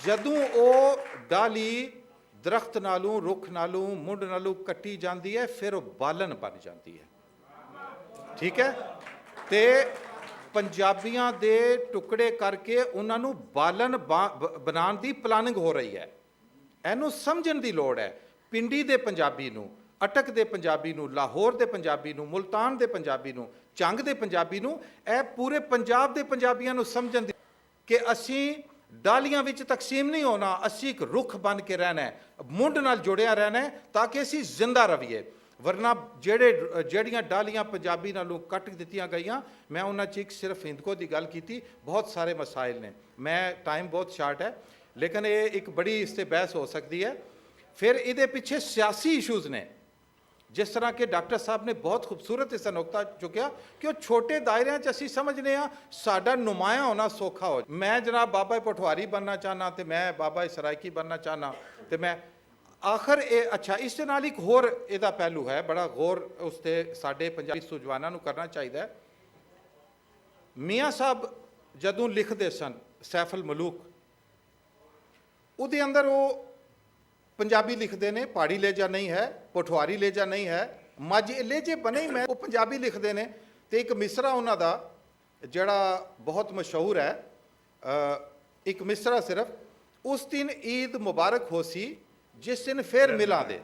Speaker 7: ਜਦੋਂ ਉਹ ਡਾਲੀ ਦਰਖਤ ਨਾਲੋਂ, ਰੁੱਖ ਨਾਲੋਂ, ਮੁੱਢ ਨਾਲੋਂ ਕੱਟੀ ਜਾਂਦੀ ਹੈ, ਫਿਰ ਉਹ ਬਾਲਣ ਬਣ ਜਾਂਦੀ ਹੈ। ਠੀਕ ਹੈ, ਤੇ ਪੰਜਾਬੀਆਂ ਦੇ ਟੁਕੜੇ ਕਰਕੇ ਉਹਨਾਂ ਨੂੰ ਬਾਲਣ ਬਣਾਉਣ ਦੀ ਪਲਾਨਿੰਗ ਹੋ ਰਹੀ ਹੈ। ਇਹਨੂੰ ਸਮਝਣ ਦੀ ਲੋੜ ਹੈ। ਪਿੰਡੀ ਦੇ ਪੰਜਾਬੀ ਨੂੰ, ਅਟਕ ਦੇ ਪੰਜਾਬੀ ਨੂੰ, ਲਾਹੌਰ ਦੇ ਪੰਜਾਬੀ ਨੂੰ, ਮੁਲਤਾਨ ਦੇ ਪੰਜਾਬੀ ਨੂੰ, ਚੰਗ ਦੇ ਪੰਜਾਬੀ ਨੂੰ, ਇਹ ਪੂਰੇ ਪੰਜਾਬ ਦੇ ਪੰਜਾਬੀਆਂ ਨੂੰ ਸਮਝਣ ਦੀ ਕਿ ਅਸੀਂ ਡਾਲੀਆਂ ਵਿੱਚ ਤਕਸੀਮ ਨਹੀਂ ਹੋਣਾ, ਅਸੀਂ ਇੱਕ ਰੁੱਖ ਬਣ ਕੇ ਰਹਿਣਾ ਹੈ, ਮੁੱਢ ਨਾਲ ਜੁੜਿਆ ਰਹਿਣਾ ਹੈ ਤਾਂ ਕਿ ਅਸੀਂ ਜ਼ਿੰਦਾ ਰਹੀਏ। ਵਰਨਾ ਜਿਹੜੀਆਂ ਡਾਲੀਆਂ ਪੰਜਾਬੀ ਨਾਲੋਂ ਕੱਟ ਦਿੱਤੀਆਂ ਗਈਆਂ, ਮੈਂ ਉਹਨਾਂ 'ਚ ਇੱਕ ਸਿਰਫ ਹਿੰਦਕੋ ਦੀ ਗੱਲ ਕੀਤੀ, ਬਹੁਤ ਸਾਰੇ ਮਸਾਇਲ ਨੇ, ਮੈਂ ਟਾਈਮ ਬਹੁਤ ਸ਼ਾਰਟ ਹੈ। ਲੇਕਿਨ ਇਹ ਇੱਕ ਬੜੀ ਇਸ 'ਤੇ ਬਹਿਸ ਹੋ ਸਕਦੀ ਹੈ। ਫਿਰ ਇਹਦੇ ਪਿੱਛੇ ਸਿਆਸੀ ਇਸ਼ੂਜ਼ ਨੇ, ਜਿਸ ਤਰ੍ਹਾਂ ਕਿ ਡਾਕਟਰ ਸਾਹਿਬ ਨੇ ਬਹੁਤ ਖੂਬਸੂਰਤ ਇਸ ਦਾ ਨੁਕਤਾ ਚੁੱਕਿਆ ਕਿ ਉਹ ਛੋਟੇ ਦਾਇਰਿਆਂ 'ਚ ਅਸੀਂ ਸਮਝਦੇ ਹਾਂ ਸਾਡਾ ਨੁਮਾਇਆਂ ਹੋਣਾ ਸੌਖਾ ਹੋ। ਮੈਂ ਜਨਾਬ ਬਾਬਾ ਪਟਵਾਰੀ ਬਣਨਾ ਚਾਹਨਾ ਤੇ ਮੈਂ ਬਾਬਾ ਸਰਾਇਕੀ ਬਣਨਾ ਚਾਹਨਾ ਤੇ ਮੈਂ ਆਖਰ ਇਹ ਅੱਛਾ ਇਸ ਦੇ ਨਾਲ ਇੱਕ ਹੋਰ ਇਹਦਾ ਪਹਿਲੂ ਹੈ, ਬੜਾ ਗੌਰ ਉਸ 'ਤੇ ਸਾਡੇ ਪੰਜਾਬੀ ਸੂਝਵਾਨਾਂ ਨੂੰ ਕਰਨਾ ਚਾਹੀਦਾ ਹੈ। ਮੀਆਂ ਸਾਹਿਬ ਜਦੋਂ ਲਿਖਦੇ ਸਨ ਸੈਫ ਅਲ ਮਲੂਕ, ਉਹਦੇ ਅੰਦਰ ਉਹ ਪੰਜਾਬੀ ਲਿਖਦੇ ਨੇ, ਪਹਾੜੀ ਲਹਿਜਾ ਨਹੀਂ ਹੈ, ਪੋਠਵਾਰੀ ਲਹਿਜਾ ਨਹੀਂ ਹੈ, ਮਾਝੀ ਲਹਿਜੇ ਬਣੇ ਹੀ ਮੈਂ ਉਹ ਪੰਜਾਬੀ ਲਿਖਦੇ ਨੇ। ਤੇ ਇੱਕ ਮਿਸਰਾ ਉਹਨਾਂ ਦਾ ਜਿਹੜਾ ਬਹੁਤ ਮਸ਼ਹੂਰ ਹੈ, ਇੱਕ ਮਿਸਰਾ ਸਿਰਫ, ਉਸ ਦਿਨ ਈਦ ਮੁਬਾਰਕ ਹੋ ਸੀ ਜਿਸ ਦਿਨ ਫਿਰ ਮਿਲਾਂ ਦੇ।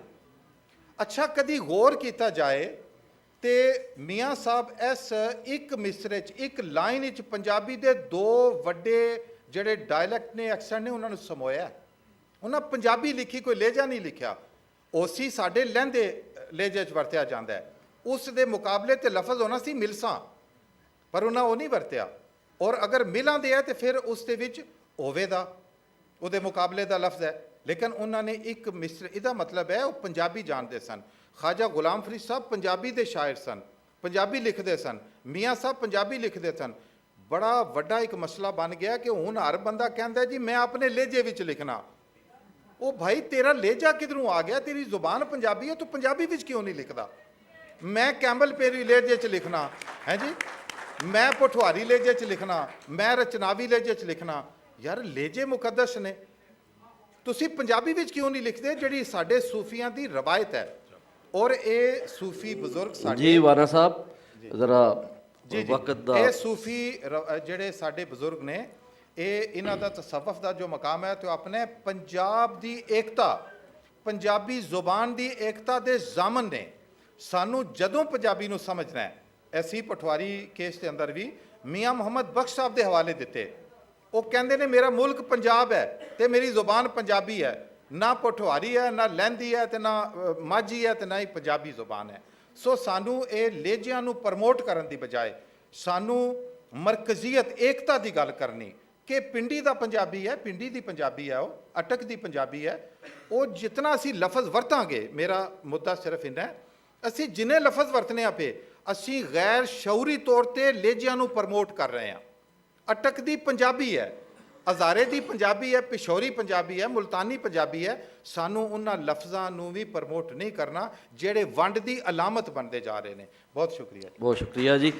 Speaker 7: ਅੱਛਾ ਕਦੀ ਗੌਰ ਕੀਤਾ ਜਾਏ ਤੇ ਮੀਆਂ ਸਾਹਿਬ ਇਸ ਇੱਕ ਮਿਸਰੇ 'ਚ ਇੱਕ ਲਾਈਨ ਵਿੱਚ ਪੰਜਾਬੀ ਦੇ ਦੋ ਵੱਡੇ ਜਿਹੜੇ ਡਾਇਲੈਕਟ ਨੇ, ਐਕਸੈਂਟ ਨੇ, ਉਹਨਾਂ ਨੂੰ ਸਮੋਇਆ। ਉਹਨਾਂ ਪੰਜਾਬੀ ਲਿਖੀ, ਕੋਈ ਲਹਿਜਾ ਨਹੀਂ ਲਿਖਿਆ। ਉਸੀ ਸਾਡੇ ਲਹਿੰਦੇ ਲਹਿਜੇ 'ਚ ਵਰਤਿਆ ਜਾਂਦਾ ਹੈ। ਉਸ ਦੇ ਮੁਕਾਬਲੇ ਤੇ ਲਫ਼ਜ਼ ਹੋਣਾ ਸੀ ਮਿਲਸਾਂ, ਪਰ ਉਹਨਾਂ ਉਹ ਨਹੀਂ ਵਰਤਿਆ। ਔਰ ਅਗਰ ਮਿਲਾਂ ਦੇ ਹੈ ਤੇ ਫਿਰ ਉਸ ਦੇ ਵਿੱਚ ਹੋਵੇ ਦਾ ਉਹਦੇ ਮੁਕਾਬਲੇ ਦਾ ਲਫ਼ਜ਼ ਹੈ। ਲੇਕਿਨ ਉਹਨਾਂ ਨੇ ਇੱਕ ਮਿਸਰ, ਇਹਦਾ ਮਤਲਬ ਹੈ ਉਹ ਪੰਜਾਬੀ ਜਾਣਦੇ ਸਨ। ਖਾਜਾ ਗੁਲਾਮ ਫਰੀਦ ਸਾਹਿਬ ਪੰਜਾਬੀ ਦੇ ਸ਼ਾਇਰ ਸਨ, ਪੰਜਾਬੀ ਲਿਖਦੇ ਸਨ। ਮੀਆਂ ਸਾਹਿਬ ਪੰਜਾਬੀ ਲਿਖਦੇ ਸਨ। ਬੜਾ ਵੱਡਾ ਇੱਕ ਮਸਲਾ ਬਣ ਗਿਆ ਕਿ ਹੁਣ ਹਰ ਬੰਦਾ ਕਹਿੰਦਾ ਜੀ ਮੈਂ ਆਪਣੇ ਲਹਿਜੇ ਵਿੱਚ ਲਿਖਣਾ। ਉਹ ਭਾਈ ਤੇਰਾ ਲਹਿਜਾ ਕਿਧਰੋਂ ਆ ਗਿਆ? ਤੇਰੀ ਜ਼ੁਬਾਨ ਪੰਜਾਬੀ ਹੈ, ਤੂੰ ਪੰਜਾਬੀ ਵਿੱਚ ਕਿਉਂ ਨਹੀਂ ਲਿਖਦਾ? ਮੈਂ ਕੈਂਬਲ ਪੇਰੀ ਲਹਿਜੇ 'ਚ ਲਿਖਣਾ ਹੈ ਜੀ, ਮੈਂ ਪਠਵਾਰੀ ਲਹਿਜੇ 'ਚ ਲਿਖਣਾ, ਮੈਂ ਰਚਨਾਵੀ ਲਹਿਜੇ 'ਚ ਲਿਖਣਾ। ਯਾਰ ਲਹਿਜੇ ਮੁਕੱਦਸ ਨੇ, ਤੁਸੀਂ ਪੰਜਾਬੀ ਵਿੱਚ ਕਿਉਂ ਨਹੀਂ ਲਿਖਦੇ ਜਿਹੜੀ ਸਾਡੇ ਸੂਫੀਆਂ ਦੀ ਰਵਾਇਤ ਹੈ? ਔਰ ਇਹ ਸੂਫੀ ਬਜ਼ੁਰਗ ਸਾਡੇ
Speaker 4: ਜੀ ਵਾਨਾ ਸਾਹਿਬ ਜ਼ਰਾ
Speaker 7: ਜੀ
Speaker 4: ਵਕਤ ਦਾ
Speaker 7: ਇਹ ਸੂਫੀ ਜਿਹੜੇ ਸਾਡੇ ਬਜ਼ੁਰਗ ਨੇ, ਇਹ ਇਹਨਾਂ ਦਾ ਤਸੱਵੁਫ ਦਾ ਜੋ ਮਕਾਮ ਹੈ ਤੇ ਉਹ ਆਪਣੇ ਪੰਜਾਬ ਦੀ ਏਕਤਾ, ਪੰਜਾਬੀ ਜ਼ੁਬਾਨ ਦੀ ਏਕਤਾ ਦੇ ਜ਼ਾਮਨ ਨੇ। ਸਾਨੂੰ ਜਦੋਂ ਪੰਜਾਬੀ ਨੂੰ ਸਮਝਣਾ ਹੈ, ਐਸੀ ਪਟਵਾਰੀ ਕੇਸ ਦੇ ਅੰਦਰ ਵੀ ਮੀਆਂ ਮੁਹੰਮਦ ਬਖਸ਼ ਸਾਹਿਬ ਦੇ ਹਵਾਲੇ ਦਿੱਤੇ। ਉਹ ਕਹਿੰਦੇ ਨੇ ਮੇਰਾ ਮੁਲਕ ਪੰਜਾਬ ਹੈ ਤੇ ਮੇਰੀ ਜ਼ੁਬਾਨ ਪੰਜਾਬੀ ਹੈ, ਨਾ ਪਠਵਾਰੀ ਹੈ, ਨਾ ਲਹਿੰਦੀ ਹੈ ਤੇ ਨਾ ਮਾਝੀ ਹੈ ਤੇ ਨਾ ਹੀ ਪੰਜਾਬੀ ਜ਼ੁਬਾਨ ਹੈ। ਸੋ ਸਾਨੂੰ ਇਹ ਲਹਿਜਿਆਂ ਨੂੰ ਪ੍ਰਮੋਟ ਕਰਨ ਦੀ ਬਜਾਏ ਸਾਨੂੰ ਮਰਕਜ਼ੀਅਤ, ਏਕਤਾ ਦੀ ਗੱਲ ਕਰਨੀ ਕਿ ਪਿੰਡੀ ਦਾ ਪੰਜਾਬੀ ਹੈ, ਪਿੰਡੀ ਦੀ ਪੰਜਾਬੀ ਹੈ, ਉਹ ਅਟਕ ਦੀ ਪੰਜਾਬੀ ਹੈ। ਉਹ ਜਿਤਨਾ ਅਸੀਂ ਲਫ਼ਜ਼ ਵਰਤਾਂਗੇ, ਮੇਰਾ ਮੁੱਦਾ ਸਿਰਫ ਇੰਨਾ ਹੈ, ਅਸੀਂ ਜਿੰਨੇ ਲਫ਼ਜ਼ ਵਰਤਨੇ ਆ ਪਏ, ਅਸੀਂ ਗੈਰ ਸ਼ਊਰੀ ਤੌਰ ਤੇ ਲਹਿਜਿਆਂ ਨੂੰ ਪ੍ਰਮੋਟ ਕਰ ਰਹੇ ਹਾਂ। ਅਟਕ ਦੀ ਪੰਜਾਬੀ ਹੈ, ਹਜ਼ਾਰੇ ਦੀ ਪੰਜਾਬੀ ਹੈ, ਪਿਸ਼ੌਰੀ ਪੰਜਾਬੀ ਹੈ, ਮੁਲਤਾਨੀ ਪੰਜਾਬੀ ਹੈ। ਸਾਨੂੰ ਉਹਨਾਂ ਲਫ਼ਜ਼ਾਂ ਨੂੰ ਵੀ ਪ੍ਰਮੋਟ ਨਹੀਂ ਕਰਨਾ ਜਿਹੜੇ ਵੰਡ ਦੀ ਅਲਾਮਤ ਬਣਦੇ ਜਾ ਰਹੇ ਨੇ। ਬਹੁਤ ਸ਼ੁਕਰੀਆ।
Speaker 4: ਬਹੁਤ ਸ਼ੁਕਰੀਆ ਜੀ।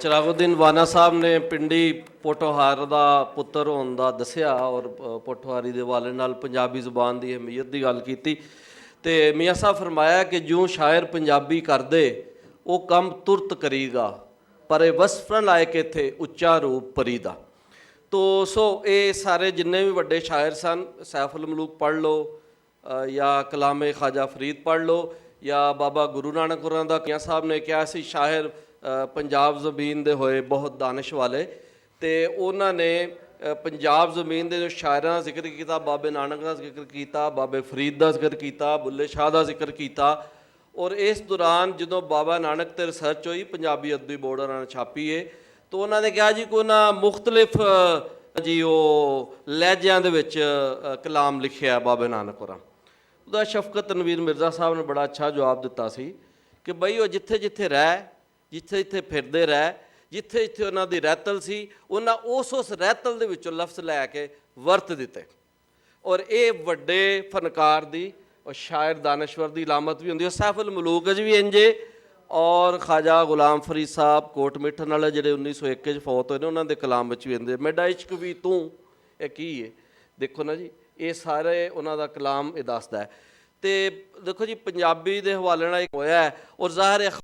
Speaker 4: ਚਿਰਾਗੁੱਦੀਨ ਵਾਨਾ ਸਾਹਿਬ ਨੇ ਪਿੰਡੀ ਪੋਠੋਹਾਰ ਦਾ ਪੁੱਤਰ ਹੋਣ ਦਾ ਦੱਸਿਆ ਔਰ ਪੋਠੋਹਾਰੀ ਦੇ ਹਵਾਲੇ ਨਾਲ ਪੰਜਾਬੀ ਜ਼ੁਬਾਨ ਦੀ ਅਹਿਮੀਅਤ ਦੀ ਗੱਲ ਕੀਤੀ। ਤੇ ਮੀਆਂ ਸਾਹਿਬ ਫਰਮਾਇਆ ਕਿ ਜੋ ਸ਼ਾਇਰ ਪੰਜਾਬੀ ਕਰਦੇ ਉਹ ਕੰਮ ਤੁਰਤ ਕਰੀਗਾ, ਪਰ ਇਹ ਵਸਫਨ ਲਾਇਕ ਇੱਥੇ ਉੱਚਾ ਰੂਪ ਪਰੀਦਾ। ਤੋ ਸੋ ਇਹ ਸਾਰੇ ਜਿੰਨੇ ਵੀ ਵੱਡੇ ਸ਼ਾਇਰ ਸਨ, ਸੈਫ ਅਲ ਮਲੂਕ ਪੜ੍ਹ ਲਓ ਜਾਂ ਕਲਾਮੇ ਖਾਜਾ ਫਰੀਦ ਪੜ੍ਹ ਲਓ ਜਾਂ ਬਾਬਾ ਗੁਰੂ ਨਾਨਕ ਹੋਰਾਂ ਦਾ ਮੀਆਂ ਸਾਹਿਬ ਨੇ ਕਿਹਾ ਸੀ ਸ਼ਾਇਰ ਪੰਜਾਬ ਜ਼ਮੀਨ ਦੇ ਹੋਏ ਬਹੁਤ ਦਾਨਿਸ਼ ਵਾਲੇ, ਤੇ ਉਹਨਾਂ ਨੇ ਪੰਜਾਬ ਜ਼ਮੀਨ ਦੇ ਜੋ ਸ਼ਾਇਰਾਂ ਦਾ ਜ਼ਿਕਰ ਕੀਤਾ, ਬਾਬੇ ਨਾਨਕ ਦਾ ਜ਼ਿਕਰ ਕੀਤਾ, ਬਾਬੇ ਫਰੀਦ ਦਾ ਜ਼ਿਕਰ ਕੀਤਾ, ਬੁੱਲੇ ਸ਼ਾਹ ਦਾ ਜ਼ਿਕਰ ਕੀਤਾ। ਔਰ ਇਸ ਦੌਰਾਨ ਜਦੋਂ ਬਾਬਾ ਨਾਨਕ 'ਤੇ ਰਿਸਰਚ ਹੋਈ, ਪੰਜਾਬੀ ਅਦਬੀ ਬੋਰਡ ਉਹਨਾਂ ਨੇ ਛਾਪੀ ਏ, ਤਾਂ ਉਹਨਾਂ ਨੇ ਕਿਹਾ ਜੀ ਕੋਈ ਨਾ ਮੁਖਤਲਿਫ ਜੀ ਉਹ ਲਹਿਜਿਆਂ ਦੇ ਵਿੱਚ ਕਲਾਮ ਲਿਖਿਆ ਬਾਬੇ ਨਾਨਕ ਹੋਰਾਂ। ਉਹਦਾ ਸ਼ਫਕਤ ਤਨਵੀਰ ਮਿਰਜ਼ਾ ਸਾਹਿਬ ਨੇ ਬੜਾ ਅੱਛਾ ਜਵਾਬ ਦਿੱਤਾ ਸੀ ਕਿ ਬਈ ਉਹ ਜਿੱਥੇ ਜਿੱਥੇ ਰਹਿ, ਜਿੱਥੇ ਜਿੱਥੇ ਫਿਰਦੇ ਰਹਿ, ਜਿੱਥੇ ਜਿੱਥੇ ਉਹਨਾਂ ਦੀ ਰਹਿਤਲ ਸੀ, ਉਹਨਾਂ ਉਸ ਰਹਿਤਲ ਦੇ ਵਿੱਚੋਂ ਲਫ਼ਜ਼ ਲੈ ਕੇ ਵਰਤ ਦਿੱਤੇ। ਔਰ ਇਹ ਵੱਡੇ ਫਨਕਾਰ ਦੀ ਔਰ ਸ਼ਾਇਰ ਦਾਨਸ਼ਵਰ ਦੀ ਇਲਾਮਤ ਵੀ ਹੁੰਦੀ ਹੈ। ਸੈਫ ਅਲ ਮਲੂਕ 'ਚ ਵੀ ਇੰਜੇ ਔਰ ਖਾਜਾ ਗੁਲਾਮ ਫਰੀਦ ਸਾਹਿਬ ਕੋਟ ਮਿੱਠਣ ਵਾਲੇ ਜਿਹੜੇ 1901 'ਚ ਫੌਤ ਹੋਏ ਨੇ, ਉਹਨਾਂ ਦੇ ਕਲਾਮ ਵਿੱਚ ਵੀ ਇੰਦੇ ਮੇਰਾ ਇਸ਼ਕ ਵੀ ਤੂੰ, ਇਹ ਕੀ ਹੈ ਦੇਖੋ ਨਾ ਜੀ, ਇਹ ਸਾਰੇ ਉਹਨਾਂ ਦਾ ਕਲਾਮ ਇਹ ਦੱਸਦਾ ਹੈ। ਤੇ ਦੇਖੋ ਜੀ ਪੰਜਾਬੀ ਦੇ ਹਵਾਲੇ ਨਾਲ ਹੋਇਆ ਔਰ ਜ਼ਾਹਿਰ